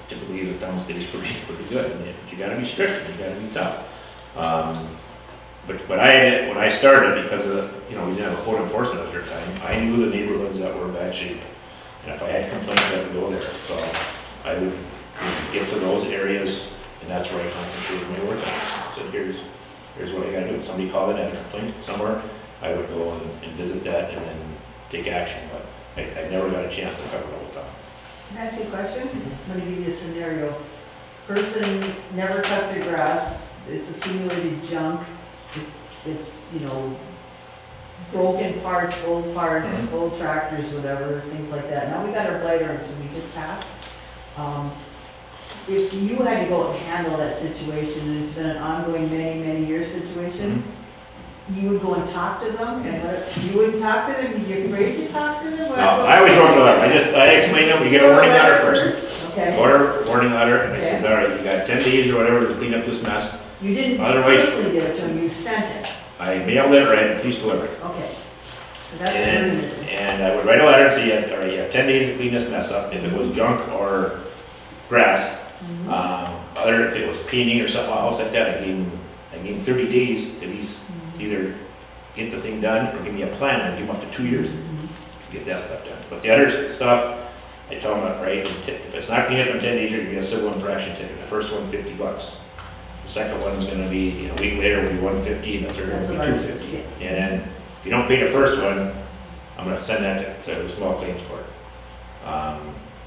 typically the town stays pretty good. But you gotta be strict, you gotta be tough. But when I started, because of we didn't have a code enforcement at their time, I knew the neighborhoods that were in bad shape. And if I had complaints, I would go there. So I would get to those areas, and that's where I concentrated my work on. So here's what I gotta do. If somebody called in and had a complaint somewhere, I would go and visit that and then take action. But I never got a chance to cover the whole time. Can I ask you a question? I'm gonna give you a scenario. Person never cuts their grass, it's accumulated junk, it's broken parts, old tractors, whatever, things like that. Now we got our blight ordinance, so we just passed. If you had to go and handle that situation, and it's been an ongoing many year situation, you would go and talk to them, and you wouldn't talk to them, you'd be afraid to talk to them? No, I always wrote a letter. I explained to them, you get a warning letter first. Okay. Order, warning letter, and I says, Okay. all right, you got 10 days or whatever to clean up this mess. You didn't Otherwise- personally give it to them, you sent it. I mailed it or I had the police deliver it. Okay. So that's the And, reason. and I would write a letter and say, you have 10 days to clean this mess up. If it was junk or grass, if it was painting or something else like that, I gave him 30 days to at least either get the thing done or give me a plan. I'd give him up to 2 years to get that stuff done. But the other stuff, I tell them, right, if it's not cleaned up in 10 days, you're gonna get a civil infraction ticket. The first one's $50. The second one's gonna be, a week later will be $150, and the third one will be $250. And then, if you don't pay the first one, I'm gonna send that to the small claims court.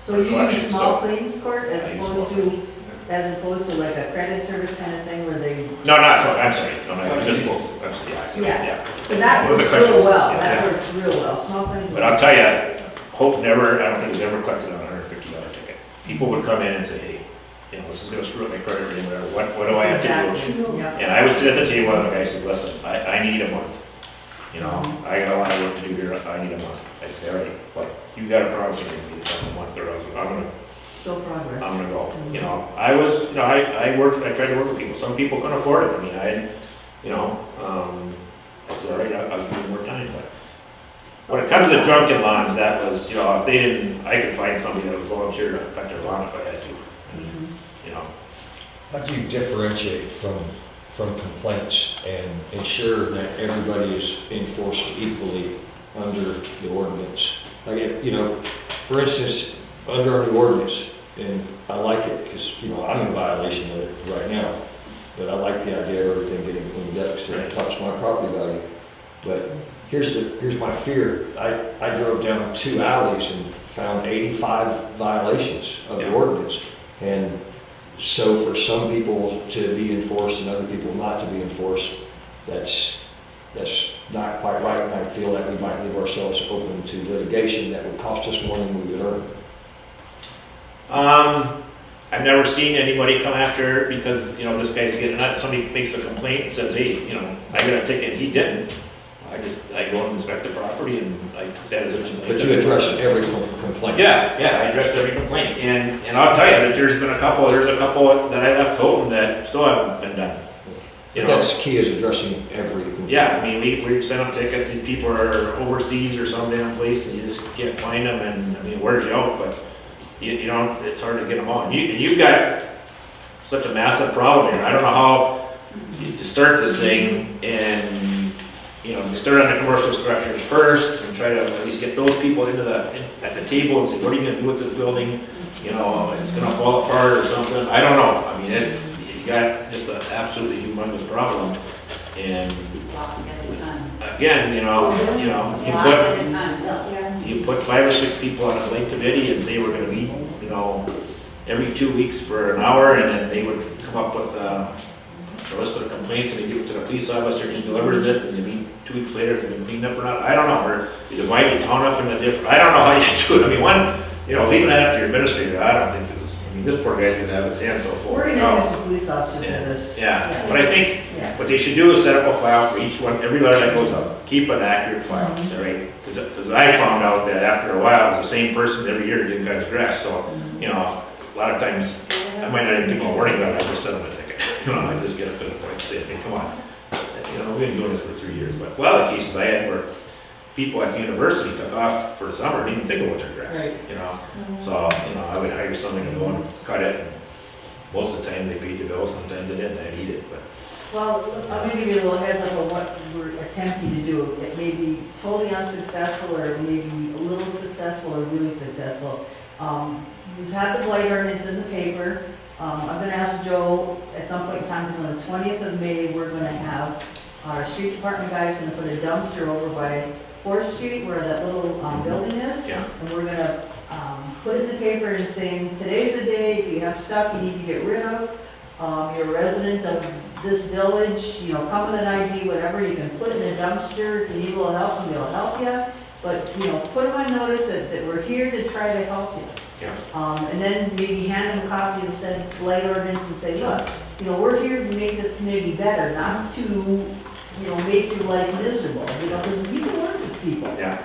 So you use collections, small so- claims court I use small as opposed to like a credit service kind of thing where they, No, not so, I'm sorry, no, I misspoke, I'm sorry, yeah, I said, Yeah. yeah. because that It was a works collection, real well, yeah, that yeah. works real well, small claims. But I'll tell you, Hope never, I don't think he's ever collected on a $150 ticket. People would come in and say, hey, you know, this is gonna screw up my credit rating, whatever, what do I have to do? Exactly, yeah. And I would sit at the table and the guy says, listen, I need a month. You know, I got a lot of work to do here, I need a month. I say, all right, but you got a promise to me to a month or else Still progress. I'm gonna go. You know, I was, you know, I tried to work with people. Some people couldn't afford it. I mean, I said, all right, I'll give you more time, but when it comes to drunken lawns, that was, you know, if they didn't, I could find somebody that would volunteer to cut their lawn if I had to. I mean, you know, How do you differentiate from complaints and ensure that everybody is enforced equally under the ordinance? Like, if, you know, for instance, under our new ordinance, and I like it because, you know, I'm in violation of it right now, but I like the idea of everything getting cleaned up because it helps my property value. But here's my fear. I drove down 2 alleys and found 85 violations of the Yeah. ordinance. And so for some people to be enforced and other people not to be enforced, that's not quite right. And I feel that we might leave ourselves open to litigation that would cost us more than we would earn. I've never seen anybody come after because, you know, this guy's getting nut. Somebody makes a complaint and says, hey, you know, I got a ticket, and he didn't. I go and inspect the property and I took that as a complaint. But you address every complaint. Yeah, I addressed every complaint, and I'll tell you that there's a couple that I left open that still haven't been done. You But know, that's key, is addressing every complaint. yeah, I mean, we sent them tickets, these people are overseas or some damn place, and you just can't find them, and, I mean, where's you out, but you know, it's hard to get them on. You've got such a massive problem here, I don't know how you start this thing, and you know, you start on the commercial structures first and try to at least get those people at the table and say, what are you gonna do with this building? You know, it's gonna fall apart or something. I don't know. I mean, you got just an absolutely humongous problem. And again, you put 5 or 6 people on a link committee and say we're gonna meet, you know, every 2 weeks for an hour, and then they would come up with a list of the complaints, and they give it to the police officer, he delivers it, and they meet 2 weeks later, has it been cleaned up or not? I don't know, or you divide the town up into different, I don't know how you do it. I mean, leaving that up to your administrator, I don't think this poor guy's gonna have his hands so full. We're gonna use a police officer for And, this. yeah, but I think Yeah. what they should do is set up a file for each one, every letter that goes up, keep an accurate file, is that right? Because I found out that after a while, it was the same person every year that didn't cut his grass, so, you know, a lot of times, I might not even give them a warning letter, I just send them a ticket. You know, I just get up to the point and say, hey, come on, you know, we've been doing this for 3 years, but a lot of the cases I had where people at the university took off for the summer and didn't even think about their grass, Right. you know? So, you know, I would hire someone to go and cut it, and most of the time they paid the bill, sometimes they didn't, I'd eat it, but. Well, I'm gonna give you a little heads up on what we're attempting to do. It may be totally unsuccessful, or it may be a little successful, or really successful. We've had the blight ordinance in the paper. I'm gonna ask Joe at some point in time, because on the 20th of May, we're gonna have our street department guys gonna put a dumpster over by 4th Street where that little building is. Yeah. And we're gonna put it in the paper and saying, today's the day, if you have stuff you need to get rid of, you're a resident of this village, you know, come with an ID, whatever, you can put it in a dumpster. If you need a little help, somebody will help you. But, you know, put them on notice that we're here to try to help you. Yeah. And then maybe hand them a copy of said blight ordinance and say, look, you know, we're here to make this community better, not to, you know, make your life miserable, you know, because we can work with people. Yeah.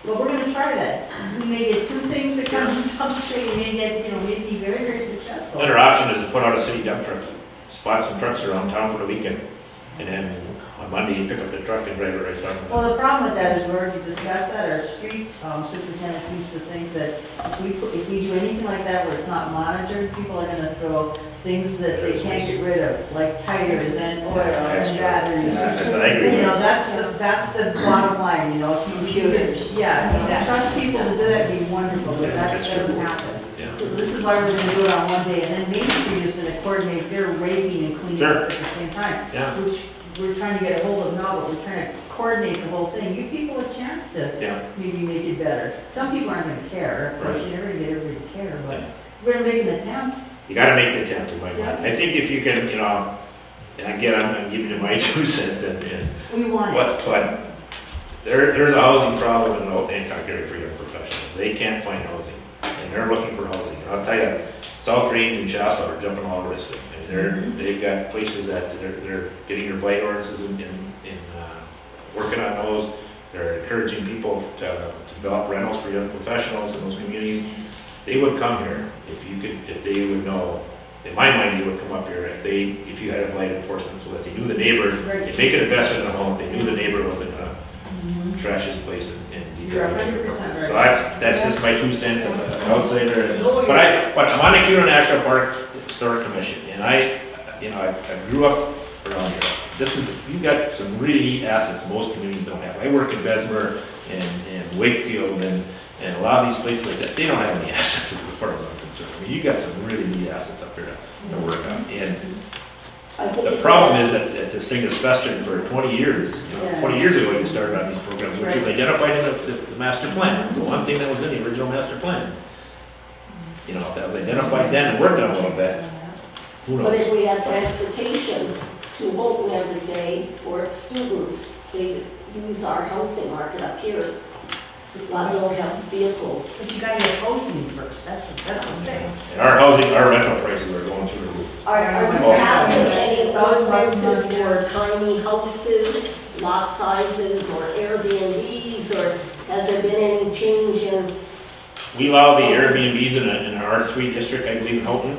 But we're gonna try that. We may get 2 things that come up straight, and may get, you know, maybe very, very successful. Another option is to put out a city dump truck, spot some trucks around town for the weekend, and then on Monday you pick up the truck and drive it right down. Well, the problem with that is we already discussed that. Our street superintendent seems to think that if we do anything like that where it's not monitored, people are gonna throw things that they can't get rid of, like tires and oil and batteries. I agree. You know, that's the bottom line, you know, if you yeah, if you trust people to do that, it'd be wonderful, but that That's true. doesn't happen. Yeah. So this is why we're gonna do it on one day, and then Main Street is gonna coordinate their raking and cleaning Sure. up at the same time. Yeah. Which we're trying to get a hold of now, but we're trying to coordinate the whole thing, give people a chance to Yeah. maybe make it better. Some people aren't gonna care, of course, Right. you're never gonna get everybody to care, but Yeah. we're gonna make an attempt. You gotta make the attempt in my Yeah. mind. I think if you can, you know, and again, I'm giving you my 2 cents and We want it. but there's a housing problem in the Hancock area for young professionals. They can't find housing and they're looking for housing. And I'll tell you, South Range and Shasta are jumping all over this thing. I mean, they've got places that they're getting their blight ordinances and working on those. They're encouraging people to develop rentals for young professionals in those communities. They would come here if they would know. In my mind, they would come up here if you had a blight enforcement so that they knew the neighbor, they'd make an investment in a home, if they knew the neighbor wasn't gonna trash his place and You're degrade it. 100% right. So that's just my 2 cents of an outsider. But I'm on the Calumet National Park Historic Commission, and I grew up around here. You got some really neat assets most communities don't have. I work in Bessemer and Wakefield and a lot of these places like that, they don't have any assets as far as I'm concerned. I mean, you got some really neat assets up there to work on. And I think the if problem we- is that this thing has festered for 20 years. Yeah. 20 years ago, you started on these programs, which was Right. identified in the master plan. It was the one thing that was in the original master plan. You know, if that was identified then and worked on a little bit, who But if knows? we had transportation to Holton every day, or if students, they use our housing market up here, a lot don't have vehicles. But you gotta get housing first, that's the thing. And our rental prices are going through the roof. Are you Oh. passing any ordinances for tiny houses, lot sizes, or Airbnbs, or has there been any change in? We allow the Airbnbs in an R3 district, I believe, in Houghton.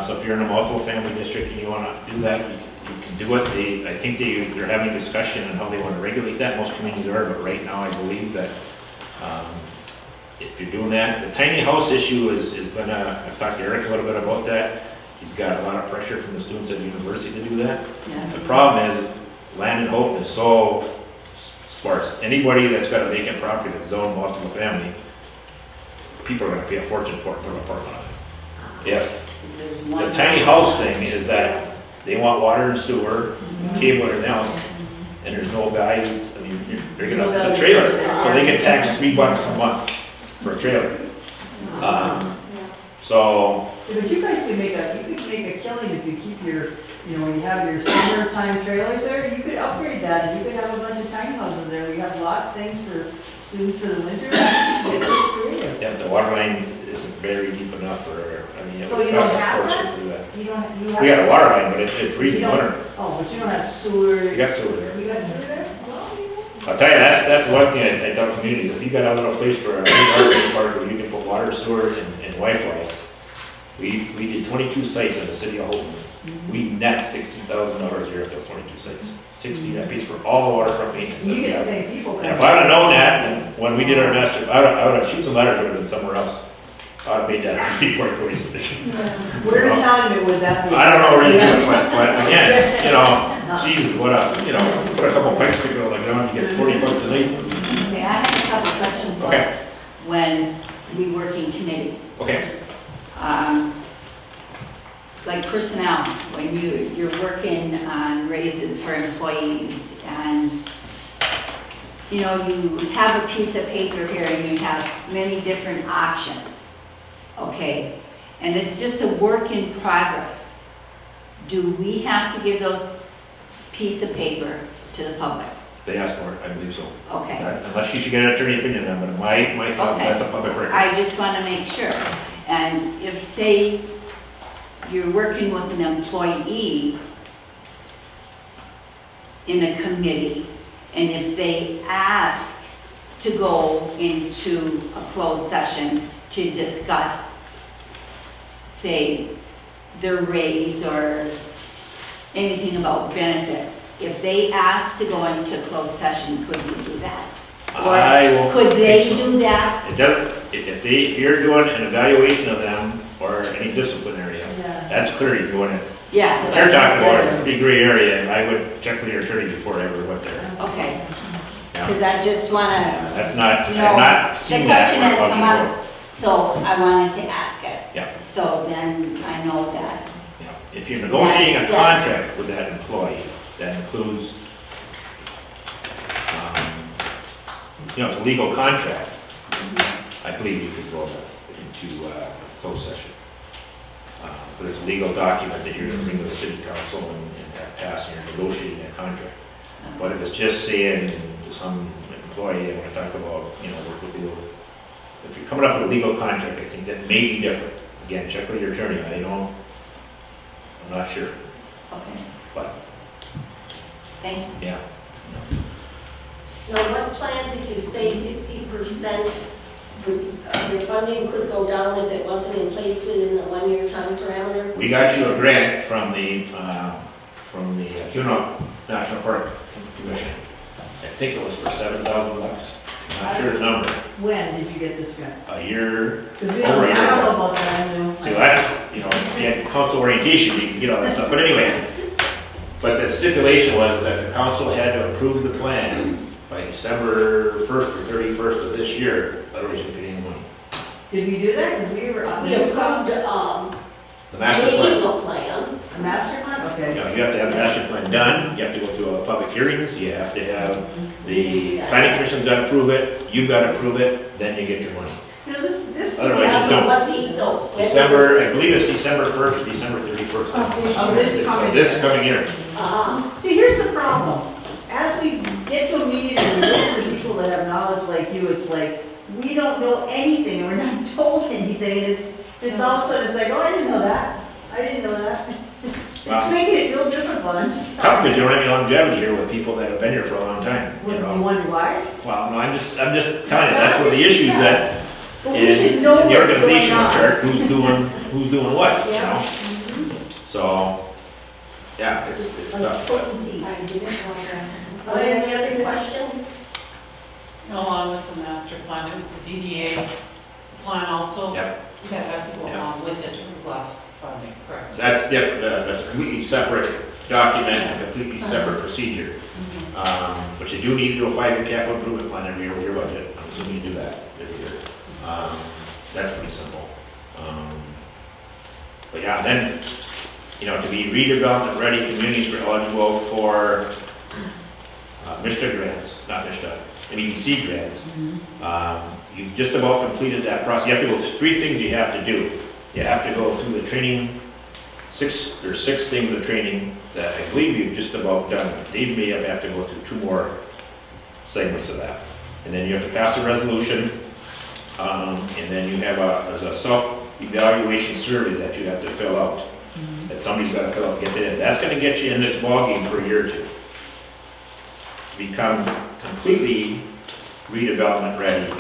So if you're in a multiple family district and you wanna do that, you can do it. I think they're having discussion on how they wanna regulate that. Most communities are, but right now I believe that, if you're doing that, the tiny house issue is been, I've talked to Eric a little bit about that. He's got a lot of pressure from the students at the university to do that. The problem is, land in Houghton is so sparse. Anybody that's got a vacant property that's zoned multiple family, people are gonna pay a fortune for it, put an apartment on it. If the tiny house thing is that they want water and sewer, cable and everything else, and there's no value, I mean, it's a trailer, so they get taxed $3 a month for a trailer. So, But you guys could make a killing if you keep your, you know, you have your summertime trailers there, you could upgrade that, and you could have a bunch of tiny houses there, you have a lot of things for students for the winter, get pretty creative. yeah, the water line isn't very deep enough for, I mean, it So you would don't cost a have fortune that? to do that. You don't, We got a water line, but it freezes in You don't- winter. Oh, but you don't have sewer. You got sewer there. You got sewer there? Well, you know. I'll tell you, that's one thing I tell communities, if you got a little place for a RV park where you can put water, sewer, and Wi-Fi, we did 22 sites in the city of Holton. We net $60,000 a year at those 22 sites. 60, that pays for all the waterfront maintenance. that You we get the have. same people. And if I would've known that, when we did our master, I would've shoot some letters, would've been somewhere else. I would've made that report voice edition. Where in Calumet would that be? I don't know where you do it, but again, you know, Jesus, what a, you know, put a couple pipes sticking on the ground, you get $40 a night. Okay, I have a couple questions on Okay, when we work in committees. okay. Like personnel, when you're working on raises for employees and, you know, you have a piece of paper here and you have many different options, okay? And it's just a work in progress. Do we have to give those piece of paper to the public? They asked for it, I believe so. Okay. Unless you should get an attorney opinion on it, but my thoughts, Okay. that's a public record. I just want to make sure. And if, say, you're working with an employee in a committee, and if they ask to go into a closed session to discuss, say, their raise or anything about benefits, if they ask to go into closed session, could we do that? I will. Could they think so. do that? It doesn't, if you're doing an evaluation of them or any disciplinary, Yeah. that's clear you're doing it. Yeah. What you're talking about is a pretty gray area, and I would check with your attorney before I ever went there. Okay, Yeah. because I just want to, That's not, you I've know, not the seen that. question when has I've come gone up, so I wanted to ask it. Yeah. So then I know that, before. Yeah. If you're negotiating a That's- contract with that employee, that includes you know, it's a legal contract, I believe you could go into closed session. But it's a legal document that you're gonna bring to the city council and have passed, and you're negotiating that contract. But if it's just saying to some employee, I wanna talk about, you know, work with you, if you're coming up with a legal contract, I think that may be different. Again, check with your attorney, I'm not sure, Okay, but, thank you. yeah. Now, what plan did you say 50% of your funding could go down if it wasn't in place within the 1-year time parameter? We got you a grant from the Calumet National Park Commission. I think it was for $7,000. I'm not sure the number. When did you get this grant? A year, Because we over don't, a I year don't ago. know about that, I know. So that's, you know, if you had council orientation, you can get all that stuff. But anyway, but the stipulation was that the council had to approve the plan by December 1st or 31st of this year, otherwise you couldn't get any money. Did we do that? Because we were, We approved The master making plan, a plan. a master plan, you okay. know, you have to have the master plan done, you have to go through all the public hearings, you have to have the planning commission's got to approve it, you've got to approve it, then you get your money. You know, this. Otherwise, Yeah, just so don't. what date though? When- December, I believe it's December 1st or December 31st. Of this coming Of this year. coming year. See, here's the problem. As we get to a meeting and we listen to people that have knowledge like you, it's like, we don't know anything, and we're not told anything, and it's all of a sudden, it's like, oh, I didn't know that. I didn't know that. It's Wow. making it real difficult, I'm just. Tough because you don't have any longevity here with people that have been here for a long time, you You know? wonder why? Well, no, I'm just telling you, that's one of the issues that But we should in know the what's organizational going on. chart, who's doing what, you Yeah. know? So, yeah, it's tough. but- I didn't want to. Are there any other questions? Along with the master plan, it was the DDA plan also? Yep. That had to go Yep. along with it, last funding, correct? That's different, that's a completely separate document, a completely separate procedure. But you do need to do a 5-year capital improvement plan every year with your budget, I'm assuming you do that every year. That's pretty simple. But yeah, then, you know, to be redevelopment ready communities are eligible for MSHDA grants, not MSHDA, MEDC grants. You've just about completed that process. You have to go through 3 things you have to do. You have to go through the training, 6 things of training that I believe you've just about done. Dave may have to go through 2 more segments of that. And then you have to pass a resolution, and then you have there's a self-evaluation survey that you have to fill out, that somebody's got to fill out to get that in. That's going to get you in this ballgame for a year or 2. To become completely redevelopment ready,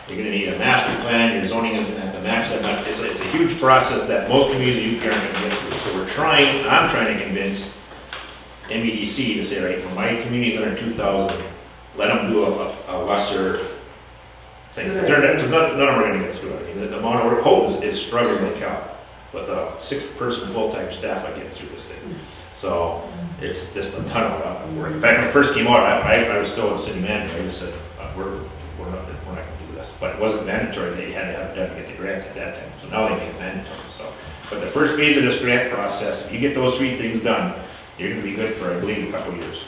you're gonna need a master plan, your zoning is gonna have to match that, but it's a huge process that most communities aren't gonna get through. So I'm trying to convince MEDC to say, right, for my communities under 2,000, let them do a lesser thing. 'Cause none of them are gonna get through it. I mean, the amount of work, Houghton's is struggling like hell with a 6-person full-time staff I get through this thing. So it's just a ton of work. In fact, when I first came out, I was still a city manager, I just said, we're not gonna do this. But it wasn't mandatory that you had to have it done to get the grants at that time, so now they make it mandatory, so. But the first phase of this grant process, if you get those 3 things done, you're gonna be good for, I believe, a couple of years.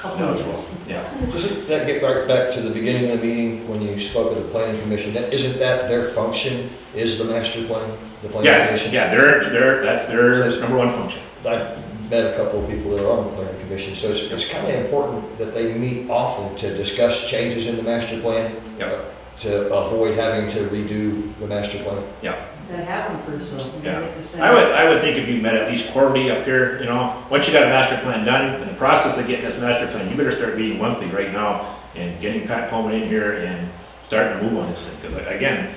Eligible. Yeah. Doesn't that get back to the beginning of the meeting when you spoke of the planning commission? Isn't that their function, is the master plan, the planning Yes, commission? yeah, that's their number 1 function. I've met a couple of people that are on the planning commission, so it's kind of important that they meet often to discuss changes in the master plan. Yep. To avoid having to redo the master plan. That happened first, so. we Yeah. get the same- I would think if you met at least quarterly up here, you know, once you got a master plan done, in the process of getting this master plan, you better start meeting monthly right now and getting Pat Coleman in here and starting to move on this thing. Because again,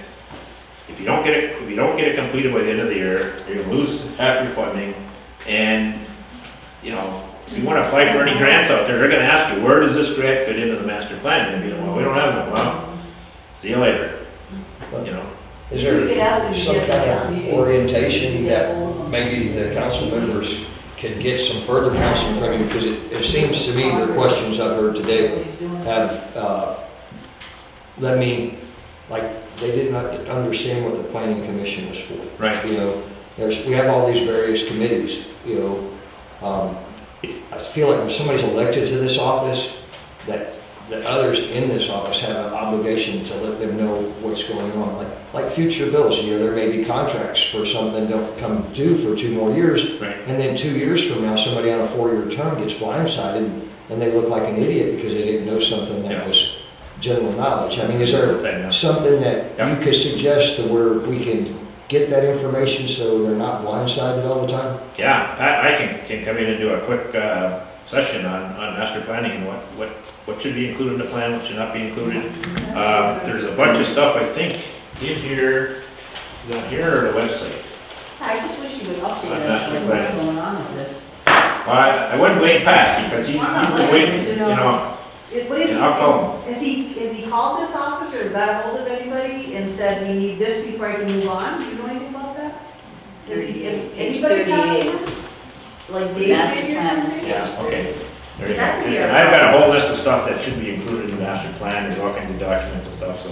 if you don't get it completed by the end of the year, you're gonna lose half your funding. And, you know, if you want to apply for any grants out there, they're gonna ask you, where does this grant fit into the master plan? And you know, well, we don't have one. Well, see you later, you know. Is You could ask them there to some get kind that of meeting. orientation Yeah, that hold them. maybe the council members can get some further counseling from you? Because it seems to me the questions I've heard today What he's doing. have led me, like, they did not understand what the planning commission was for. Right. You know, we have all these various committees, you know. I feel like when somebody's elected to this office, that the others in this office have an obligation to let them know what's going on, like future bills. There may be contracts for something don't come due for 2 more years. Right. And then 2 years from now, somebody on a 4-year term gets blindsided and they look like an idiot because they didn't know something that Yeah. was general knowledge. I mean, is there something that Yeah. you could suggest to where we can get that information so they're not blindsided all the time? Yeah, I can come in and do a quick session on master planning and what should be included in the plan, what should not be included. There's a bunch of stuff, I think, in here, is it here or the website? I just wish you would update I'm us, not like, quite- what's going on with this. I wouldn't blame Pat, because he's been waiting, you know, What is, and I'll call him. has he called this office or got a hold of anybody and said, we need this before I can move on? Do you know anything about that? Has he- Page anybody talked to 38. him? Like The David master or plan is something? Yeah, okay. There you go. That could be And our- I've got a whole list of stuff that should be included in the master plan, there's all kinds of documents and stuff, so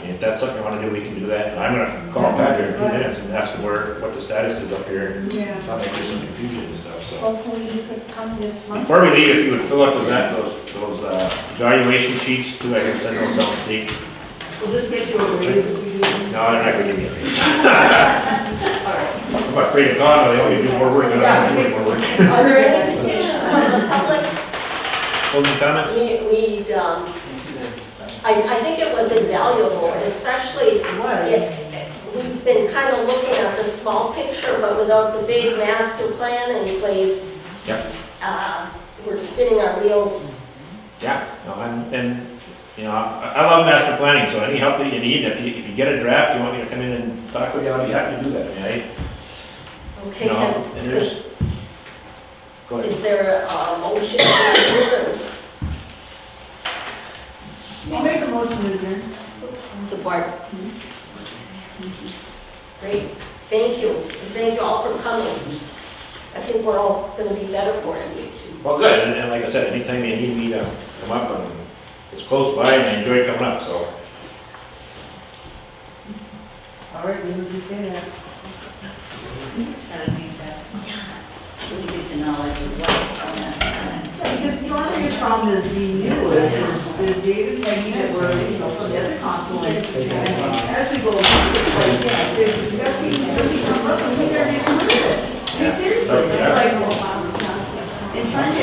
if that's something you wanna do, we can do that. And I'm gonna call Patrick in a few minutes and ask him what the status is up here, Yeah. not make there's some confusion and stuff, so. Hopefully you could come this month. Before we leave, if you would fill up those evaluation sheets, too, I can send those down to Steve. Will this get you a raise if you do this? No, they're not gonna give me a raise. All right. I'm afraid of God, they want me to do more work, than I'm doing more work. Are there any petitions from the public? Closing comments? I think it was invaluable, especially It was. we've been kind of looking at the small picture, but without the big master plan in place, Yep. we're spinning our wheels. Yeah, no, you know, I love master planning, so any help that you need, if you get a draft, you want me to come in and talk with you, I'll be happy to do that. I mean, Okay, you know, and there's, go ahead. is there a motion to adjourn? I'll make a motion to adjourn. Support. Great, thank you, and thank you all for coming. I think we're all gonna be better for it. Well, good, and like I said, anytime you need me to come up, it's close by and I enjoy coming up, so. All right, we would you say that. I think that's, we get the knowledge of what's on that plan. Yeah, because the only problem is we knew is there's David and Peggy that were, you know, from the other council, and as we go, it's like, yeah, they're discussing, something come up, and we never even heard of it. I mean, seriously, it's like, and trying to,